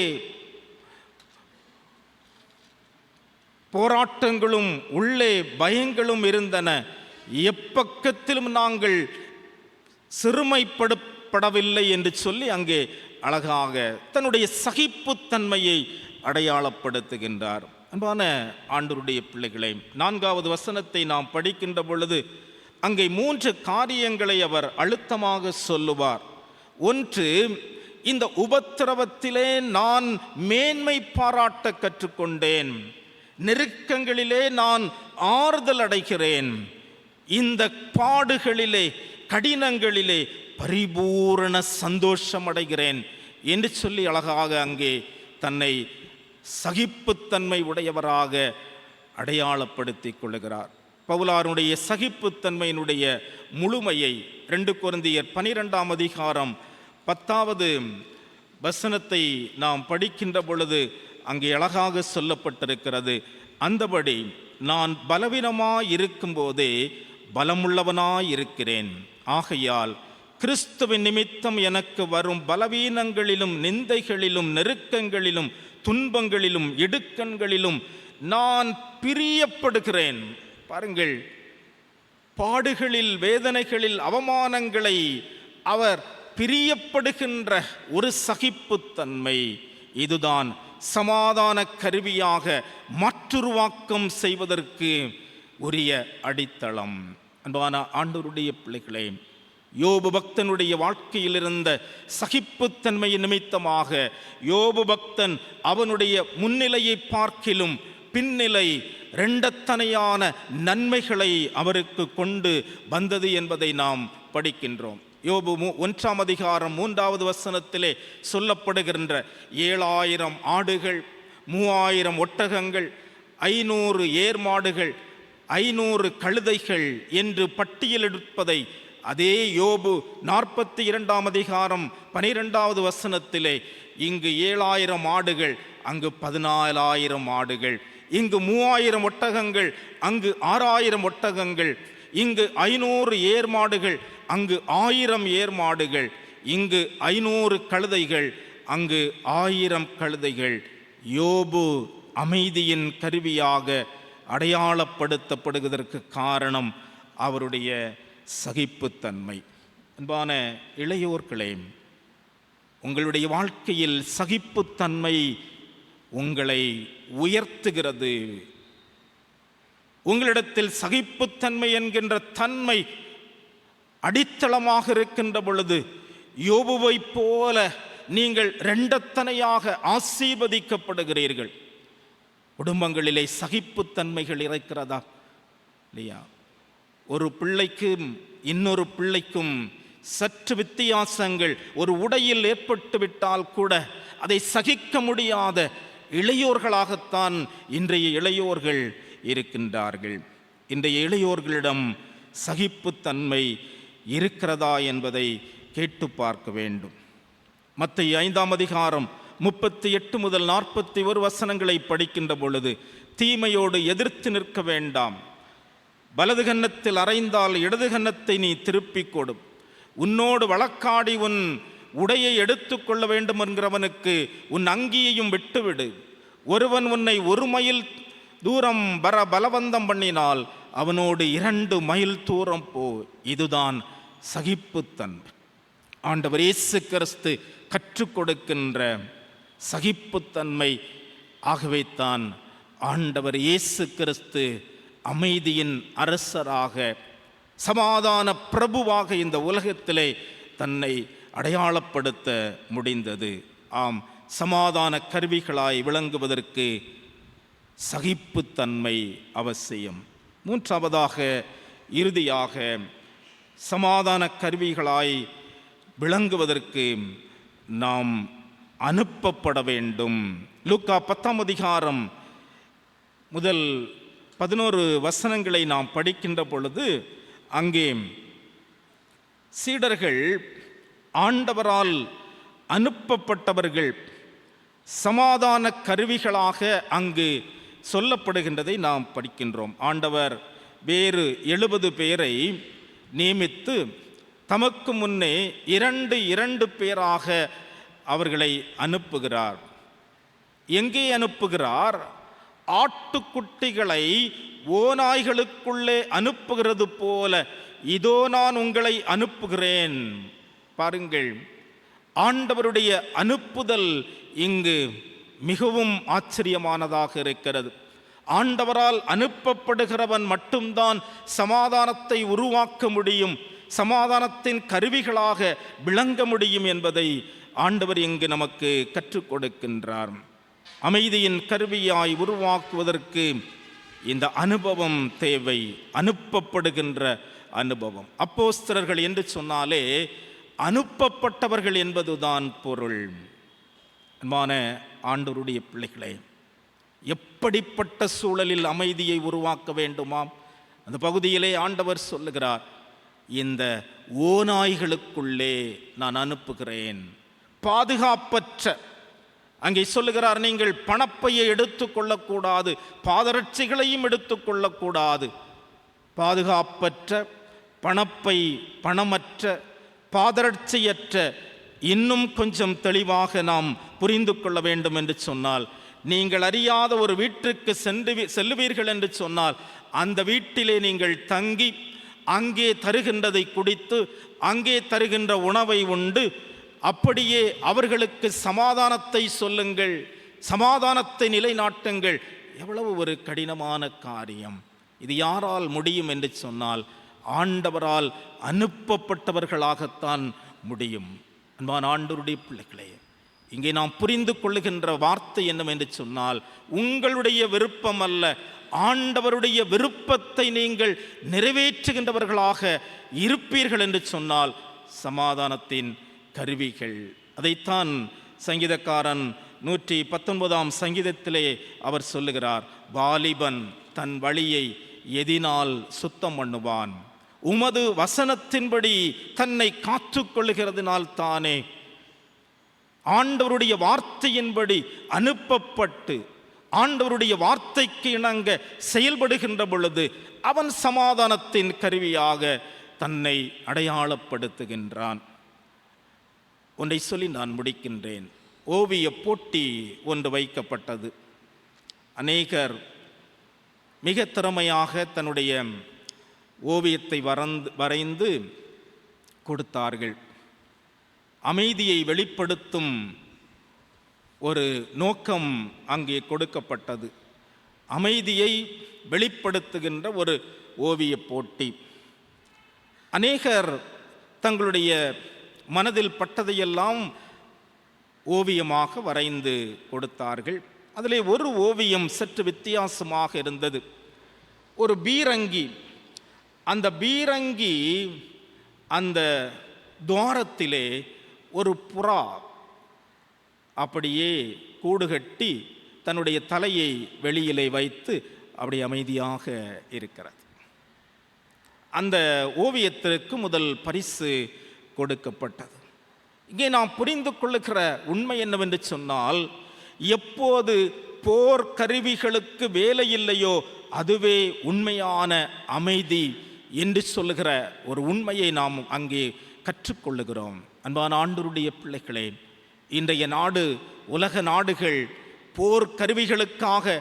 போராட்டங்களும் உள்ளே பயங்களும் இருந்தன, எப்பக்கத்திலும் நாங்கள் சிறுமைப்படவில்லை என்று சொல்லி அங்கே அழகாக தன்னுடைய சகிப்புத்தன்மையை அடையாளப்படுத்துகின்றார். அன்பான ஆண்டவருடைய பிள்ளைகளே, 4வது வசனத்தை நாம் படிக்கின்ற பொழுது அங்கே 3 காரியங்களை அவர் அழுத்தமாக சொல்லுவார். ஒன்று, இந்த உபத்திரவத்திலே நான் மேன்மை பாராட்ட கற்றுக்கொண்டேன், நெருக்கங்களிலே நான் ஆறுதல் அடைகிறேன், இந்த பாடுகளிலே கடினங்களிலே பரிபூரண சந்தோஷம் அடைகிறேன் என்று சொல்லி அழகாக அங்கே தன்னை சகிப்புத்தன்மை உடையவராக அடையாளப்படுத்திக் கொள்ளுகிறார். பவுலாருடைய சகிப்புத்தன்மையினுடைய முழுமையை 2 கொரிந்தியர் 12ஆம் அதிகாரம் 10வது வசனத்தை நாம் படிக்கின்ற பொழுது அங்கே அழகாக சொல்லப்பட்டிருக்கிறது. அந்தபடி நான் பலவீனமாயிருக்கும் போதே பலமுள்ளவனாயிருக்கிறேன். ஆகையால் கிறிஸ்துவின் நிமித்தம் எனக்கு வரும் பலவீனங்களிலும் நிந்தைகளிலும் நெருக்கங்களிலும் துன்பங்களிலும் இடுக்கண்களிலும் நான் பிரியப்படுகிறேன். பாருங்கள், பாடுகளில் வேதனைகளில் அவமானங்களை அவர் பிரியப்படுகின்ற ஒரு சகிப்புத்தன்மை, இதுதான் சமாதான கருவியாக மாற்றுருவாக்கம் செய்வதற்கு உரிய அடித்தளம். அன்பான ஆண்டவருடைய பிள்ளைகளே, யோபு பக்தனுடைய வாழ்க்கையில் இருந்த சகிப்புத்தன்மை நிமித்தமாக யோபு பக்தன் அவனுடைய முன்னிலையை பார்க்கிலும் பின்னிலை இரண்டத்தனையான நன்மைகளை அவருக்கு கொண்டு வந்தது என்பதை நாம் படிக்கின்றோம். யோபு 1ஆம் அதிகாரம் 3வது வசனத்திலே சொல்லப்படுகின்ற 7000 ஆடுகள், 3000 ஒட்டகங்கள், 500 ஏர்மாடுகள், 500 கழுதைகள் என்று பட்டியலெடுப்பதை அதே யோபு 42 அதிகாரம் 12வது வசனத்திலே இங்கு 7000 ஆடுகள், அங்கு 14,000 ஆடுகள், இங்கு 3000 ஒட்டகங்கள், அங்கு 6000 ஒட்டகங்கள், இங்கு 500 ஏர்மாடுகள், அங்கு 1000 ஏர்மாடுகள், இங்கு 500 கழுதைகள், அங்கு 1000 கழுதைகள். யோபு அமைதியின் கருவியாக அடையாளப்படுத்தப்படுவதற்கு காரணம் அவருடைய சகிப்புத்தன்மை. அன்பான இளையோர்களே, உங்களுடைய வாழ்க்கையில் சகிப்புத்தன்மை உங்களை உயர்த்துகிறது. உங்களிடத்தில் சகிப்புத்தன்மை என்கின்ற தன்மை அடித்தளமாக இருக்கின்ற பொழுது யோபுவை போல நீங்கள் இரண்டத்தனையாக ஆசீர்வதிக்கப்படுகிறீர்கள். குடும்பங்களிலே சகிப்புத்தன்மைகள் இருக்கிறதா இல்லையா? ஒரு பிள்ளைக்கும் இன்னொரு பிள்ளைக்கும் சற்று வித்தியாசங்கள் ஒரு உடையில் ஏற்பட்டு விட்டால் கூட அதை சகிக்க முடியாத இளையோர்களாகத்தான் இன்றைய இளையோர்கள் இருக்கின்றார்கள். இன்றைய இளையோர்களிடம் சகிப்புத்தன்மை இருக்கிறதா என்பதை கேட்டு பார்க்க வேண்டும். மத்தேயு 5 அதிகாரம் 38 முதல் 41 வசனங்களை படிக்கின்ற பொழுது, தீமையோடு எதிர்த்து நிற்க வேண்டாம், வலது கன்னத்தில் அறைந்தால் இடது கன்னத்தை நீ திருப்பிக் கொடு, உன்னோடு வழக்காடி உன் உடையை எடுத்துக்கொள்ள வேண்டும் என்கிறவனுக்கு உன் அங்கியையும் விட்டுவிடு, ஒருவன் உன்னை 1 மைல் தூரம் வர பலவந்தம் பண்ணினால் அவனோடு 2 மைல் தூரம் போ. இதுதான் சகிப்புத்தன்மை. ஆண்டவர் இயேசு கிறிஸ்து கற்றுக் கொடுக்கின்ற சகிப்புத்தன்மை. ஆகவே தான் ஆண்டவர் இயேசு கிறிஸ்து அமைதியின் அரசராக, சமாதான பிரபுவாக இந்த உலகத்திலே தன்னை அடையாளப்படுத்த முடிந்தது. ஆம், சமாதான கருவிகளாய் விளங்குவதற்கு சகிப்புத்தன்மை அவசியம். மூன்றாவதாக, இறுதியாக, சமாதான கருவிகளாய் விளங்குவதற்கு நாம் அனுப்பப்பட வேண்டும். லூக்கா 10 அதிகாரம் முதல் 11 வசனங்களை நாம் படிக்கின்ற பொழுது, அங்கே சீடர்கள் ஆண்டவரால் அனுப்பப்பட்டவர்கள் சமாதான கருவிகளாக அங்கு சொல்லப்படுகின்றதை நாம் படிக்கின்றோம். ஆண்டவர் வேறு 70 பேரை நியமித்து தமக்கு முன்னே 2 பேராக அவர்களை அனுப்புகிறார். எங்கே அனுப்புகிறார்? ஆட்டுக்குட்டிகளை ஓநாய்களுக்குள்ளே அனுப்புகிறது போல இதோ நான் உங்களை அனுப்புகிறேன். பாருங்கள், ஆண்டவருடைய அனுப்புதல் இங்கு மிகவும் ஆச்சரியமானதாக இருக்கிறது. ஆண்டவரால் அனுப்பப்படுகிறவன் மட்டும்தான் சமாதானத்தை உருவாக்க முடியும், சமாதானத்தின் கருவிகளாக விளங்க முடியும் என்பதை ஆண்டவர் இங்கு நமக்கு கற்றுக் கொடுக்கின்றார். அமைதியின் கருவியாய் உருவாக்குவதற்கு இந்த அனுபவம் தேவை, அனுப்பப்படுகின்ற அனுபவம். அப்போஸ்தலர்கள் என்று சொன்னாலே அனுப்பப்பட்டவர்கள் என்பதுதான் பொருள். அன்பான ஆண்டவருடைய பிள்ளைகளே, எப்படிப்பட்ட சூழலில் அமைதியை உருவாக்க வேண்டுமாம்? அந்த பகுதியிலே ஆண்டவர் சொல்லுகிறார், இந்த ஓநாய்களுக்குள்ளே நான் அனுப்புகிறேன். பாதுகாப்பற்ற, அங்கே சொல்லுகிறார், நீங்கள் பணப்பையை எடுத்துக்கொள்ளக்கூடாது, பாதரட்சிகளையும் எடுத்துக்கொள்ளக்கூடாது. பாதுகாப்பற்ற, பணப்பை பணமற்ற, பாதரட்சியற்ற, இன்னும் கொஞ்சம் தெளிவாக நாம் புரிந்து கொள்ள வேண்டும் என்று சொன்னால், நீங்கள் அறியாத ஒரு வீட்டிற்கு செல்லுவீர்கள் என்று சொன்னால், அந்த வீட்டிலே நீங்கள் தங்கி அங்கே தருகின்றதை குடித்து அங்கே தருகின்ற உணவை உண்டு அப்படியே அவர்களுக்கு சமாதானத்தை சொல்லுங்கள், சமாதானத்தை நிலைநாட்டுங்கள். எவ்வளவு ஒரு கடினமான காரியம்! இது யாரால் முடியும் என்று சொன்னால் ஆண்டவரால் அனுப்பப்பட்டவர்களாகத்தான் முடியும். அன்பான ஆண்டவருடைய பிள்ளைகளே, இங்கே நாம் புரிந்து கொள்ளுகின்ற வார்த்தை என்னவென்று சொன்னால், உங்களுடைய விருப்பம் அல்ல, ஆண்டவருடைய விருப்பத்தை நீங்கள் நிறைவேற்றுகின்றவர்களாக இருப்பீர்கள் என்று சொன்னால் சமாதானத்தின் கருவிகள். அதைத்தான் சங்கீதக்காரன் 119ஆம் சங்கீதத்திலே அவர் சொல்லுகிறார், வாலிபன் தன் வழியை எதினால் சுத்தம் பண்ணுவான், உமது வசனத்தின்படி தன்னை காத்துக்கொள்கிறதுனால் தானே. ஆண்டவருடைய வார்த்தையின்படி அனுப்பப்பட்டு ஆண்டவருடைய வார்த்தைக்கு இணங்க செயல்படுகின்ற பொழுது அவன் சமாதானத்தின் கருவியாக தன்னை அடையாளப்படுத்துகின்றான். ஒன்றை சொல்லி நான் முடிக்கின்றேன். ஓவிய போட்டி ஒன்று வைக்கப்பட்டது. அநேகர் மிக திறமையாக தன்னுடைய ஓவியத்தை வரைந்து கொடுத்தார்கள். அமைதியை வெளிப்படுத்தும் ஒரு நோக்கம் அங்கே கொடுக்கப்பட்டது. அமைதியை வெளிப்படுத்துகின்ற ஒரு ஓவிய போட்டி. அநேகர் தங்களுடைய மனதில் பட்டதையெல்லாம் ஓவியமாக வரைந்து கொடுத்தார்கள். அதிலே ஒரு ஓவியம் சற்று வித்தியாசமாக இருந்தது. ஒரு பீரங்கி, அந்த பீரங்கி அந்த துவாரத்திலே ஒரு புறா அப்படியே கூடு கட்டி தன்னுடைய தலையை வெளியிலே வைத்து அப்படி அமைதியாக இருக்கிறது. அந்த ஓவியத்திற்கு முதல் பரிசு கொடுக்கப்பட்டது. இங்கே நாம் புரிந்து கொள்ளுகிற உண்மை என்னவென்று சொன்னால், எப்போது போர் கருவிகளுக்கு வேலை இல்லையோ அதுவே உண்மையான அமைதி என்று சொல்லுகிற ஒரு உண்மையை நாம் அங்கே கற்றுக்கொள்ளுகிறோம். அன்பான ஆண்டவருடைய பிள்ளைகளே, இன்றைய நாடு, உலக நாடுகள் போர் கருவிகளுக்காக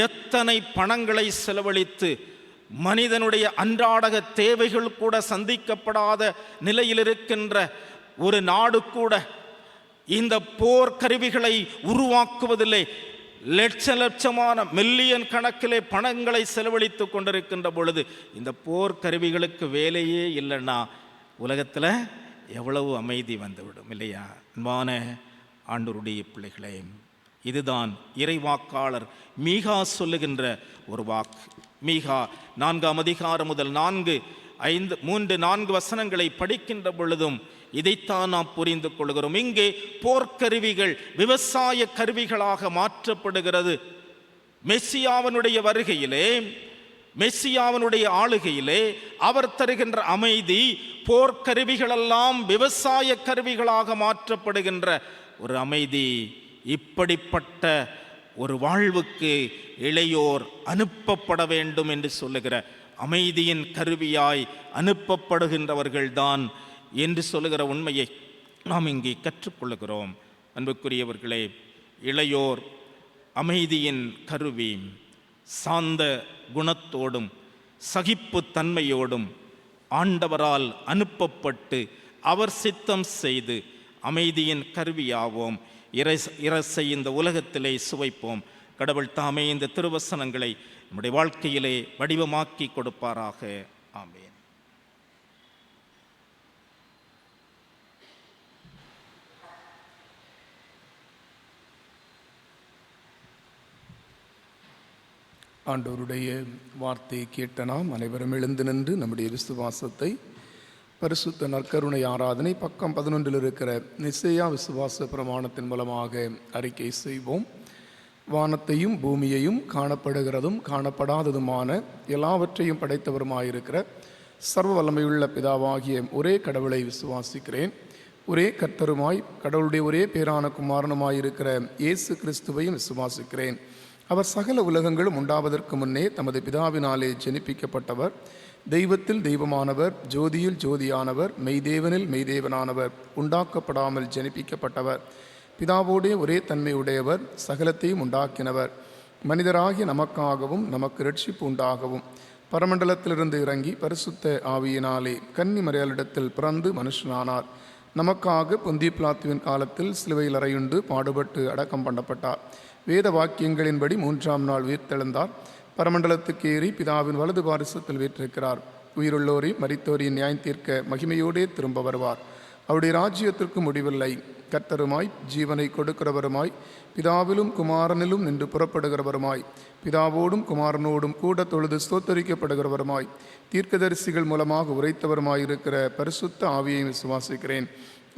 எத்தனை பணங்களை செலவழித்து மனிதனுடைய அன்றாட தேவைகள் கூட சந்திக்கப்படாத நிலையில் இருக்கின்ற ஒரு நாடு கூட இந்த போர் கருவிகளை உருவாக்குவதில்லை லட்சமான மில்லியன் கணக்கிலே பணங்களை செலவழித்து கொண்டிருக்கின்ற பொழுது இந்த போர் கருவிகளுக்கு வேலையே இல்லைன்னா உலகத்தில் எவ்வளவு அமைதி வந்துவிடும் இல்லையா? அன்பான ஆண்டவருடைய பிள்ளைகளே, இதுதான் இறைவாக்காளர் மீகா சொல்லுகின்ற ஒரு வாக்கு. மீகா 4ஆம் அதிகாரம் முதல் 3-4 வசனங்களை படிக்கின்ற பொழுதும் இதைத்தான் நாம் புரிந்து கொள்கிறோம். இங்கே போர்க்கருவிகள் விவசாய கருவிகளாக மாற்றப்படுகிறது. மெசியாவினுடைய வருகையிலே, மெசியாவினுடைய ஆளுகையிலே அவர் தருகின்ற அமைதி போர்க்கருவிகளெல்லாம் விவசாய கருவிகளாக மாற்றப்படுகின்ற ஒரு அமைதி. இப்படிப்பட்ட ஒரு வாழ்வுக்கு இளையோர் அனுப்பப்பட வேண்டும் என்று சொல்லுகிற அமைதியின் கருவியாய் அனுப்பப்படுகின்றவர்கள்தான் என்று சொல்லுகிற உண்மையை நாம் இங்கே கற்றுக்கொள்ளுகிறோம். அன்புக்குரியவர்களே, இளையோர் அமைதியின் கருவி. சாந்த குணத்தோடும் சகிப்புத்தன்மையோடும் ஆண்டவரால் அனுப்பப்பட்டு அவர் சித்தம் செய்து அமைதியின் கருவியாவோம். இரசை இந்த உலகத்திலே சுவைப்போம். கடவுள் தாமே இந்த திருவசனங்களை நம்முடைய வாழ்க்கையிலே வடிவமாக்கி கொடுப்பாராக. ஆமென். ஆண்டவருடைய வார்த்தையை கேட்ட நாம் அனைவரும் எழுந்து நின்று நம்முடைய விசுவாசத்தை பரிசுத்த நற்கருணை ஆராதனை பக்கம் 11 இருக்கிற நிசையா விசுவாச பிரமாணத்தின் மூலமாக அறிக்கை செய்வோம். வானத்தையும் பூமியையும் காணப்படுகிறதும் காணப்படாததுமான எல்லாவற்றையும் படைத்தவருமாயிருக்கிற சர்வ வல்லமையுள்ள பிதாவாகிய ஒரே கடவுளை விசுவாசிக்கிறேன். ஒரே கர்த்தருமாய் கடவுளுடைய ஒரே பேரான குமாரனுமாயிருக்கிற இயேசு கிறிஸ்துவையும் விசுவாசிக்கிறேன். அவர் சகல உலகங்களும் உண்டாவதற்கு முன்னே தமது பிதாவினாலே ஜெனிப்பிக்கப்பட்டவர், தெய்வத்தில் தெய்வமானவர், ஜோதியில் ஜோதியானவர், மெய்தேவனில் மெய்தேவனானவர், உண்டாக்கப்படாமல் ஜெனிப்பிக்கப்பட்டவர், பிதாவோடே ஒரே தன்மையுடையவர், சகலத்தையும் உண்டாக்கினவர், மனிதராகிய நமக்காகவும் நமக்கு இரட்சிப்பு உண்டாகவும் பரமண்டலத்திலிருந்து இறங்கி பரிசுத்த ஆவியினாலே கன்னி மரியாளிடத்தில் பிறந்து மனுஷனானார். நமக்காக பொந்திய பிலாத்துவின் காலத்தில் சிலுவையில் அறையுண்டு பாடுபட்டு அடக்கம் பண்ணப்பட்டார். வேத வாக்கியங்களின்படி 3ஆம் நாள் உயிர்த்தெழுந்தார். பரமண்டலத்துக்கு ஏறி பிதாவின் வலது பாரிசத்தில் வீற்றிருக்கிறார். உயிருள்ளோரை மரித்தோரின் நியாயம் தீர்க்க மகிமையோடே திரும்ப வருவார். அவருடைய ராஜ்யத்திற்கு முடிவில்லை. கர்த்தருமாய் ஜீவனை கொடுக்கிறவருமாய் பிதாவிலும் குமாரனிலும் நின்று புறப்படுகிறவருமாய் பிதாவோடும் குமாரனோடும் கூட தொழுது ஸ்தோத்தரிக்கப்படுகிறவருமாய் தீர்க்கதரிசிகள் மூலமாக உரைத்தவருமாயிருக்கிற பரிசுத்த ஆவியை விசுவாசிக்கிறேன்.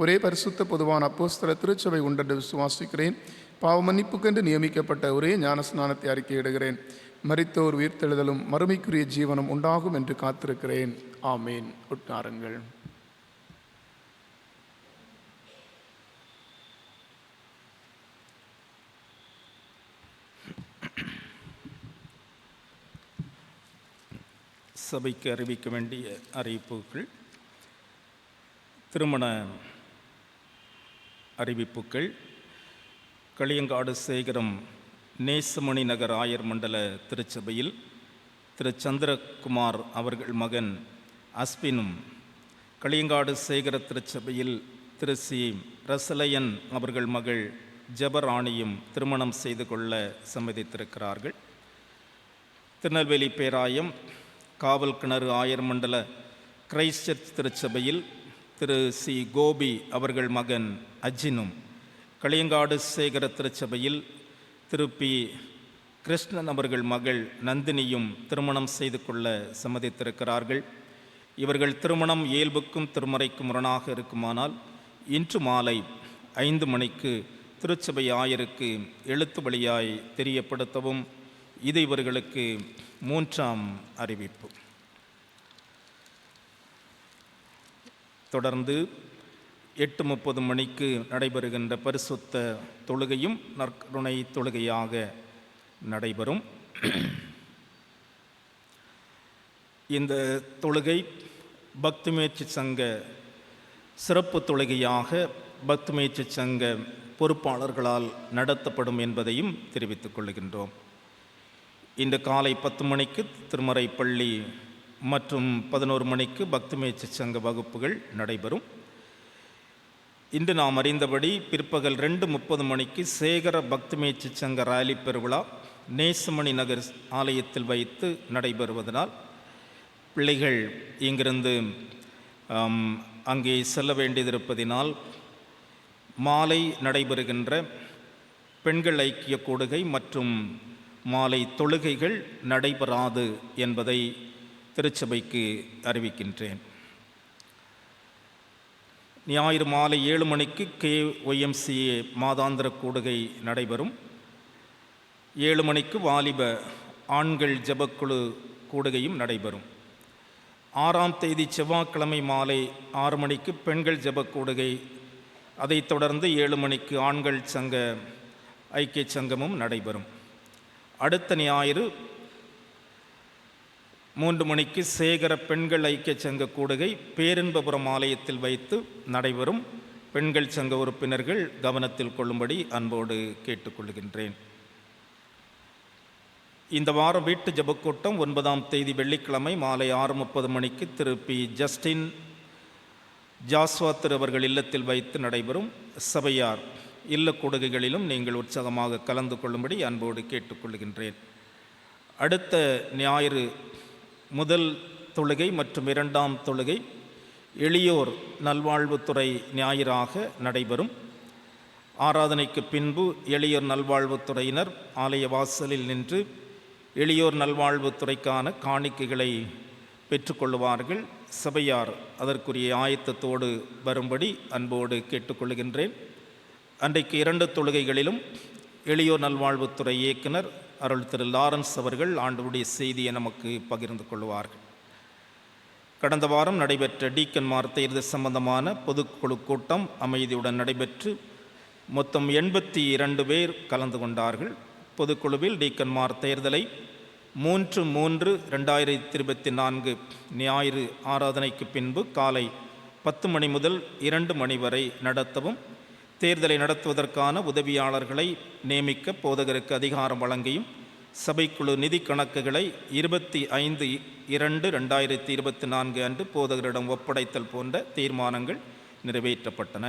ஒரே பரிசுத்த பொதுவான அப்போஸ்தல திருச்சபை உண்டென்று விசுவாசிக்கிறேன். பாவமன்னிப்புக்கென்று நியமிக்கப்பட்ட ஒரே ஞானஸ்நானத்தை அறிக்கையிடுகிறேன். மரித்தோர் உயிர்த்தெழுதலும் மறுமைக்குரிய ஜீவனம் உண்டாகும் என்று காத்திருக்கிறேன். ஆமேன். உட்காருங்கள். சபைக்கு அறிவிக்க வேண்டிய அறிவிப்புகள், திருமண அறிவிப்புகள். களியங்காடு சேகரம் நேசமணி நகர் ஆயர் மண்டல திருச்சபையில் திரு சந்திரகுமார் அவர்கள் மகன் அஸ்பினும், களியங்காடு சேகர திருச்சபையில் திரு சி ரசலையன் அவர்கள் மகள் ஜெபராணியும் திருமணம் செய்து கொள்ள சம்மதித்திருக்கிறார்கள். திருநெல்வேலி பேராயம் காவல் கிணறு ஆயர் மண்டல கிரைஸ்ட் சர்ச் திருச்சபையில் திரு சி கோபி அவர்கள் மகன் அஜினும், களியங்காடு சேகர திருச்சபையில் திரு பி கிருஷ்ணன் அவர்கள் மகள் நந்தினியும் திருமணம் செய்து கொள்ள சம்மதித்திருக்கிறார்கள். இவர்கள் திருமணம் இயல்புக்கும் திருமறைக்கும் முரணாக இருக்குமானால் இன்று மாலை 5 மணிக்கு திருச்சபை ஆயருக்கு எழுத்து வழியாய் தெரியப்படுத்தவும். இது இவர்களுக்கு 3ஆம் அறிவிப்பு. தொடர்ந்து 8:30 மணிக்கு நடைபெறுகின்ற பரிசுத்த தொழுகையும் நற்கருணை தொழுகையாக நடைபெறும். இந்த தொழுகை பக்தி முயற்சி சங்க சிறப்பு தொழுகையாக பக்தி முயற்சி சங்க பொறுப்பாளர்களால் நடத்தப்படும் என்பதையும் தெரிவித்துக் கொள்கின்றோம். இன்று காலை 10 மணிக்கு திருமறை பள்ளி மற்றும் 11 மணிக்கு பக்தி முயற்சி சங்க வகுப்புகள் நடைபெறும். இன்று நாம் அறிந்தபடி பிற்பகல் 2:30 மணிக்கு சேகர பக்தி முயற்சி சங்க ராலி பெருவிழா நேசமணி நகர் ஆலயத்தில் வைத்து நடைபெறுவதனால் பிள்ளைகள் இங்கிருந்து அங்கே செல்ல வேண்டியதிருப்பதினால் மாலை நடைபெறுகின்ற பெண்கள் ஐக்கிய கூடுகை மற்றும் மாலை தொழுகைகள் நடைபெறாது என்பதை திருச்சபைக்கு அறிவிக்கின்றேன். ஞாயிறு மாலை 7 மணிக்கு KYMCA மாதாந்திர கூடுகை நடைபெறும். 7 மணிக்கு வாலிப ஆண்கள் ஜெபக்குழு கூடுகையும் நடைபெறும். 6ஆம் தேதி செவ்வாய்க்கிழமை மாலை 6 மணிக்கு பெண்கள் ஜெப கூடுகை, அதைத் தொடர்ந்து 7 மணிக்கு ஆண்கள் சங்க ஐக்கிய சங்கமும் நடைபெறும். அடுத்த ஞாயிறு 3 மணிக்கு சேகர பெண்கள் ஐக்கிய சங்க கூடுகை பேரின்பபுரம் ஆலயத்தில் வைத்து நடைபெறும். பெண்கள் சங்க உறுப்பினர்கள் கவனத்தில் கொள்ளும்படி அன்போடு கேட்டுக்கொள்கின்றேன். இந்த வாரம் வீட்டு ஜெபக்கூட்டம் 9ஆம் தேதி வெள்ளிக்கிழமை மாலை 6:30 மணிக்கு திரு பி ஜஸ்டின் ஜாஸ்வா அவர்கள் இல்லத்தில் வைத்து நடைபெறும். சபையார் இல்ல கூடுகைகளிலும் நீங்கள் உற்சாகமாக கலந்து கொள்ளும்படி அன்போடு கேட்டுக்கொள்கின்றேன். அடுத்த ஞாயிறு முதல் தொழுகை மற்றும் 2ஆம் தொழுகை எளியோர் நல்வாழ்வுத்துறை ஞாயிறாக நடைபெறும். ஆராதனைக்கு பின்பு எளியோர் நல்வாழ்வுத்துறையினர் ஆலய வாசலில் நின்று எளியோர் நல்வாழ்வுத்துறைக்கான காணிக்கைகளை பெற்றுக்கொள்வார்கள். சபையார் அதற்குரிய ஆயத்தத்தோடு வரும்படி அன்போடு கேட்டுக்கொள்கின்றேன். அன்றைக்கு 2 தொழுகைகளிலும் எளியோர் நல்வாழ்வுத்துறை இயக்குனர் அருள் திரு லாரன்ஸ் அவர்கள் ஆண்டவருடைய செய்தியை நமக்கு பகிர்ந்து கொள்வார்கள். கடந்த வாரம் நடைபெற்ற டீக்கன்மார் தேர்தல் சம்பந்தமான பொதுக்குழு கூட்டம் அமைதியுடன் நடைபெற்று மொத்தம் 82 பேர் கலந்து கொண்டார்கள். பொதுக்குழுவில் டீக்கன்மார் தேர்தலை 3/3/2024 ஞாயிறு ஆராதனைக்கு பின்பு காலை 10 மணி முதல் 2 மணி வரை நடத்தவும், தேர்தலை நடத்துவதற்கான உதவியாளர்களை நியமிக்க போதகருக்கு அதிகாரம் வழங்கியும், சபைக்குழு நிதி கணக்குகளை 25/2/2024 அன்று போதகரிடம் ஒப்படைத்தல் போன்ற தீர்மானங்கள் நிறைவேற்றப்பட்டன.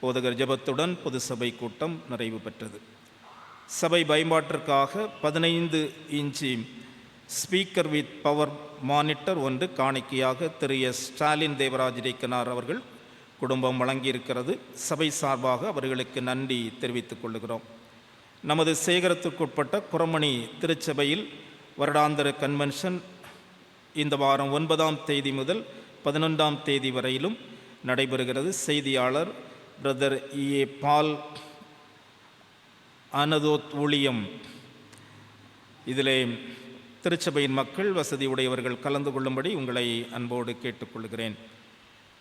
போதகர் ஜெபத்துடன் பொது சபை கூட்டம் நிறைவு பெற்றது. சபை பயன்பாட்டிற்காக 15 inch speaker with power monitor ஒன்று காணிக்கையாக திரு எஸ் ஸ்டாலின் தேவராஜ் டீக்கனார் அவர்கள் குடும்பம் வழங்கியிருக்கிறது. சபை சார்பாக அவர்களுக்கு நன்றி தெரிவித்துக் கொள்கிறோம். நமது சேகரத்துக்குட்பட்ட குரமணி திருச்சபையில் வருடாந்திர கன்வென்ஷன் இந்த வாரம் 9ஆம் தேதி முதல் 11ஆம் தேதி வரையிலும் நடைபெறுகிறது. செய்தியாளர் பிரதர் E.A. பால் அனதோத் ஊழியம் இதிலே திருச்சபையின் மக்கள், வசதி உடையவர்கள் கலந்து கொள்ளும்படி உங்களை அன்போடு கேட்டுக்கொள்கிறேன்.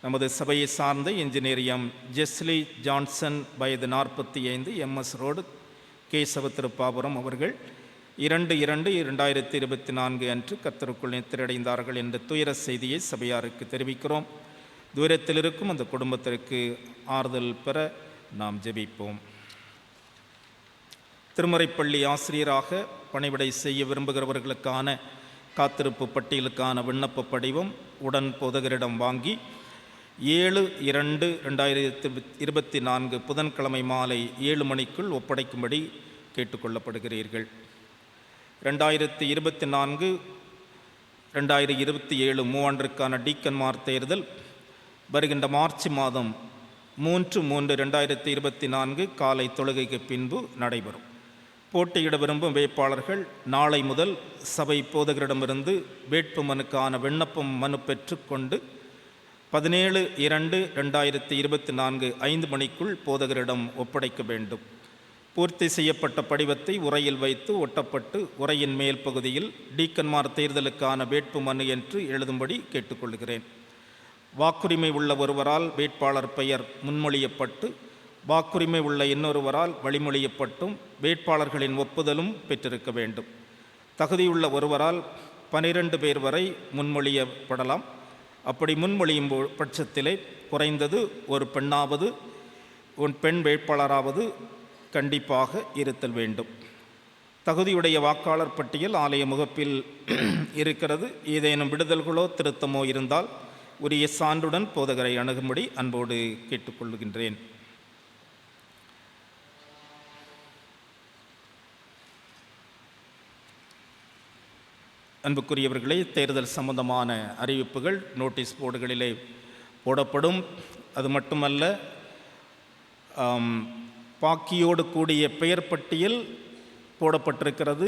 நமது சபையை சார்ந்த இன்ஜினியர் எம் ஜெஸ்லி ஜான்சன், வயது 45, MS ரோடு, கேசவ திருப்பாபுரம் அவர்கள் 2/2/2024 அன்று கர்த்தருக்குள் நித்திரையடைந்தார்கள் என்ற துயர செய்தியை சபையாருக்கு தெரிவிக்கிறோம். தூரத்தில் இருக்கும் அந்த குடும்பத்திற்கு ஆறுதல் பெற நாம் ஜெபிப்போம். திருமறைப்பள்ளி ஆசிரியராக பணிவிடை செய்ய விரும்புகிறவர்களுக்கான காத்திருப்பு பட்டியலுக்கான விண்ணப்ப படிவம் உடன் போதகரிடம் வாங்கி 7/2/2024 புதன்கிழமை மாலை 7 மணிக்குள் ஒப்படைக்கும்படி கேட்டுக்கொள்ளப்படுகிறீர்கள். 2024-2027 மூவாண்டிற்கான டீக்கன்மார் தேர்தல் வருகின்ற மார்ச் மாதம் 3/3/2024 காலை தொழுகைக்கு பின்பு நடைபெறும். போட்டியிட விரும்பும் வேட்பாளர்கள் நாளை முதல் சபை போதகரிடமிருந்து வேட்புமனுக்கான விண்ணப்பம் மனு பெற்றுக்கொண்டு 17/2/2024 5 மணிக்குள் போதகரிடம் ஒப்படைக்க வேண்டும். பூர்த்தி செய்யப்பட்ட படிவத்தை உரையில் வைத்து ஒட்டப்பட்டு உரையின் மேல் பகுதியில் டீக்கன்மார் தேர்தலுக்கான வேட்புமனு என்று எழுதும்படி கேட்டுக்கொள்கிறேன். வாக்குரிமை உள்ள ஒருவரால் வேட்பாளர் பெயர் முன்மொழியப்பட்டு வாக்குரிமை உள்ள இன்னொருவரால் வழிமொழியப்பட்டும் வேட்பாளர்களின் ஒப்புதலும் பெற்றிருக்க வேண்டும். தகுதியுள்ள ஒருவரால் 12 பேர் வரை முன்மொழியப்படலாம். அப்படி முன்மொழியும் பட்சத்திலே குறைந்தது ஒரு பெண் வேட்பாளராவது கண்டிப்பாக இருத்தல் வேண்டும். தகுதியுடைய வாக்காளர் பட்டியல் ஆலய முகப்பில் இருக்கிறது. ஏதேனும் விடுதல்களோ திருத்தமோ இருந்தால் உரிய சான்றுடன் போதகரை அணுகும்படி அன்போடு கேட்டுக்கொள்கின்றேன். அன்புக்குரியவர்களே, தேர்தல் சம்பந்தமான அறிவிப்புகள் நோட்டீஸ் போர்டுகளிலே போடப்படும். அது மட்டுமல்ல, பாக்கியோடு கூடிய பெயர் பட்டியல் போடப்பட்டிருக்கிறது.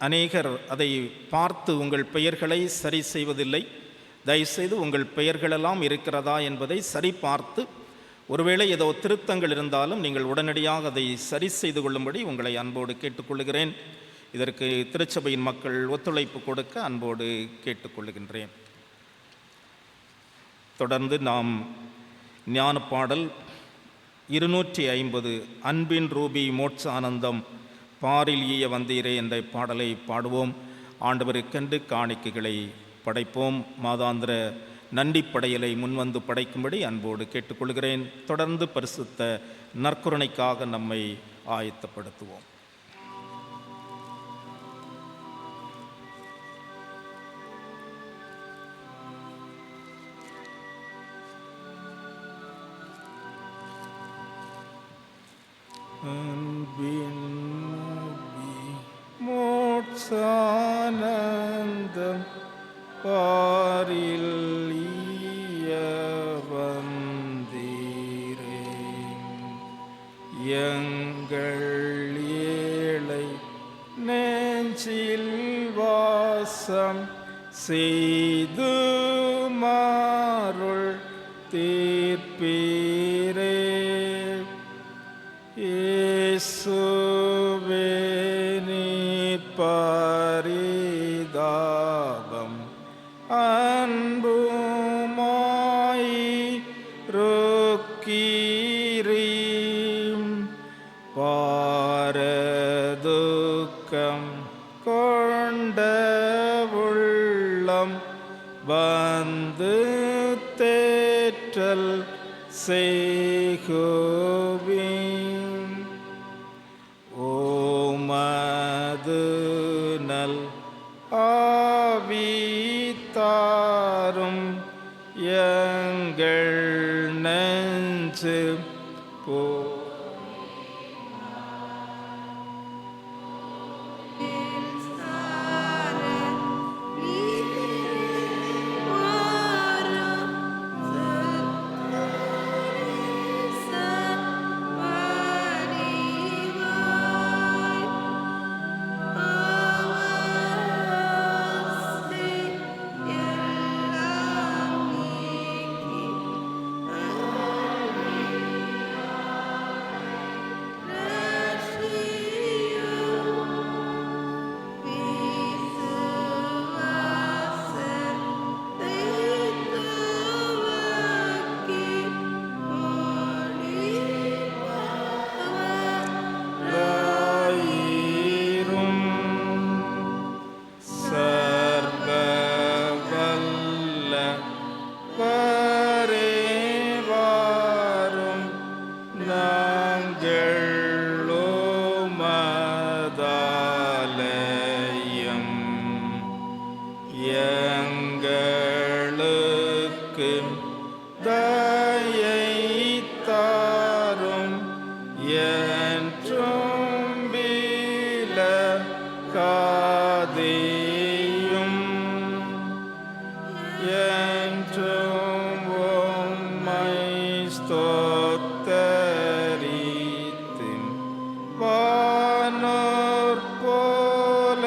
அநேகர் அதை பார்த்து உங்கள் பெயர்களை சரி செய்வதில்லை. தயவுசெய்து உங்கள் பெயர்களெல்லாம் இருக்கிறதா என்பதை சரி பார்த்து, ஒருவேளை ஏதோ திருத்தங்கள் இருந்தாலும் நீங்கள் உடனடியாக அதை சரி செய்து கொள்ளும்படி உங்களை அன்போடு கேட்டுக்கொள்கிறேன். இதற்கு திருச்சபையின் மக்கள் ஒத்துழைப்பு கொடுக்க அன்போடு கேட்டுக்கொள்கின்றேன். தொடர்ந்து நாம் ஞான பாடல் 250 அன்பின் ரூபி மோட்ச ஆனந்தம் பாரில் ஈய வந்தீரே என்ற பாடலை பாடுவோம். ஆண்டவருக்கென்று காணிக்கைகளை படைப்போம். மாதாந்திர நன்றி படையலை முன்வந்து படைக்கும்படி அன்போடு கேட்டுக்கொள்கிறேன். தொடர்ந்து பரிசுத்த நற்கருணைக்காக நம்மை ஆயத்தப்படுத்துவோம். மோட்சானந்தம் பாரில் ஈய வந்தீரே, எங்கள் ஏழை நெஞ்சில் வாசம் செய்து மாருள் தீர்ப்பீரே. இயேசுவே நீர் பரிதாபம் அன்புமாய் ருக்கீரீம், பாரதுக்கம் கொண்ட உள்ளம் வந்து தேற்றல் செய்குவீம். ஓமது நல் ஆவி தாரும் எங்கள் நெஞ்சு போ வானோர் போல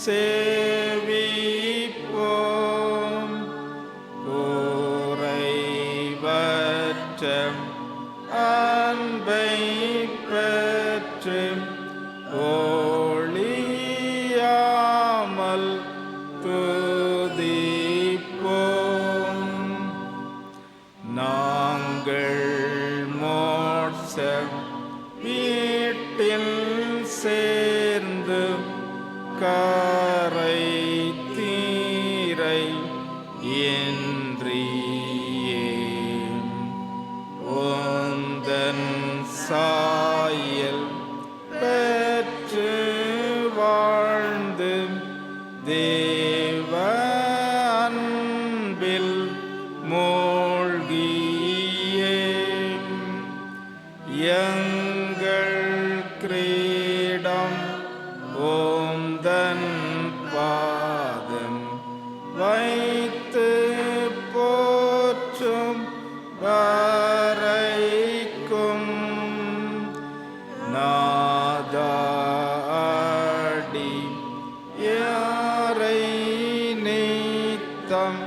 சேவிப்போம். குறைவற்ற அன்பை பெற்று ஒழியாமல் துதிப்போம். நாங்கள் மோட்ச வீட்டில் சேர்ந்து கரை தீரை என்றியே உந்தன் சாயல் பெற்று வாழ்ந்து தேவ அன்பில் மூழ்கியே எங்கள் கிரீடம் ஓந்தன் பாதம் வைத்து போற்றும் வரைக்கும் நாதாடி யாரை நீத்தம்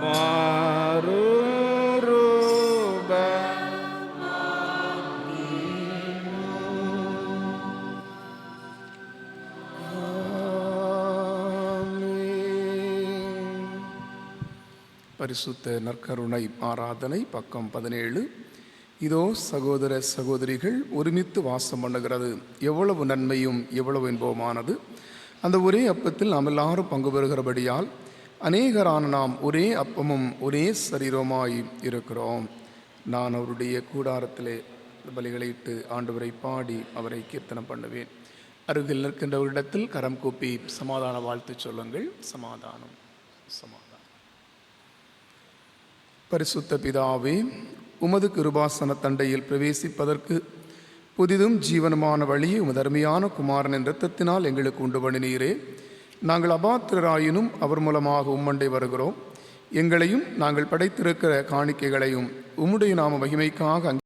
மாறுரூப பரிசுத்த நற்கருணை ஆராதனை பக்கம் 17. இதோ சகோதர சகோதரிகள் ஒருமித்து வாசம் பண்ணுகிறது, எவ்வளவு நன்மையும் எவ்வளவு இன்பமானது. அந்த ஒரே அப்பத்தில் நாம் எல்லாரும் பங்கு பெறுகிறபடியால் அநேகரான நாம் ஒரே அப்பமும் ஒரே சரீரமாய் இருக்கிறோம். நான் அவருடைய கூடாரத்திலே பலிகளை இட்டு ஆண்டவரை பாடி அவரை கீர்த்தனம் பண்ணுவேன். அருகில் நிற்கின்றவரிடத்தில் கரம் கூப்பி சமாதான வாழ்த்து சொல்லுங்கள். சமாதானம், சமாதானம். பரிசுத்த பிதாவே, உமது கிருபாசன தண்டையில் பிரவேசிப்பதற்கு புதிதும் ஜீவனமான வழியை உமது அருமையான குமாரனின் இரத்தத்தினால் எங்களுக்கு உண்டு பண்ணினீரே. நாங்கள் அபாத்திரராயினும் அவர் மூலமாக உம்மண்டை வருகிறோம். எங்களையும் நாங்கள் படைத்திருக்கிற காணிக்கைகளையும் உம்முடைய நாம மகிமைக்காக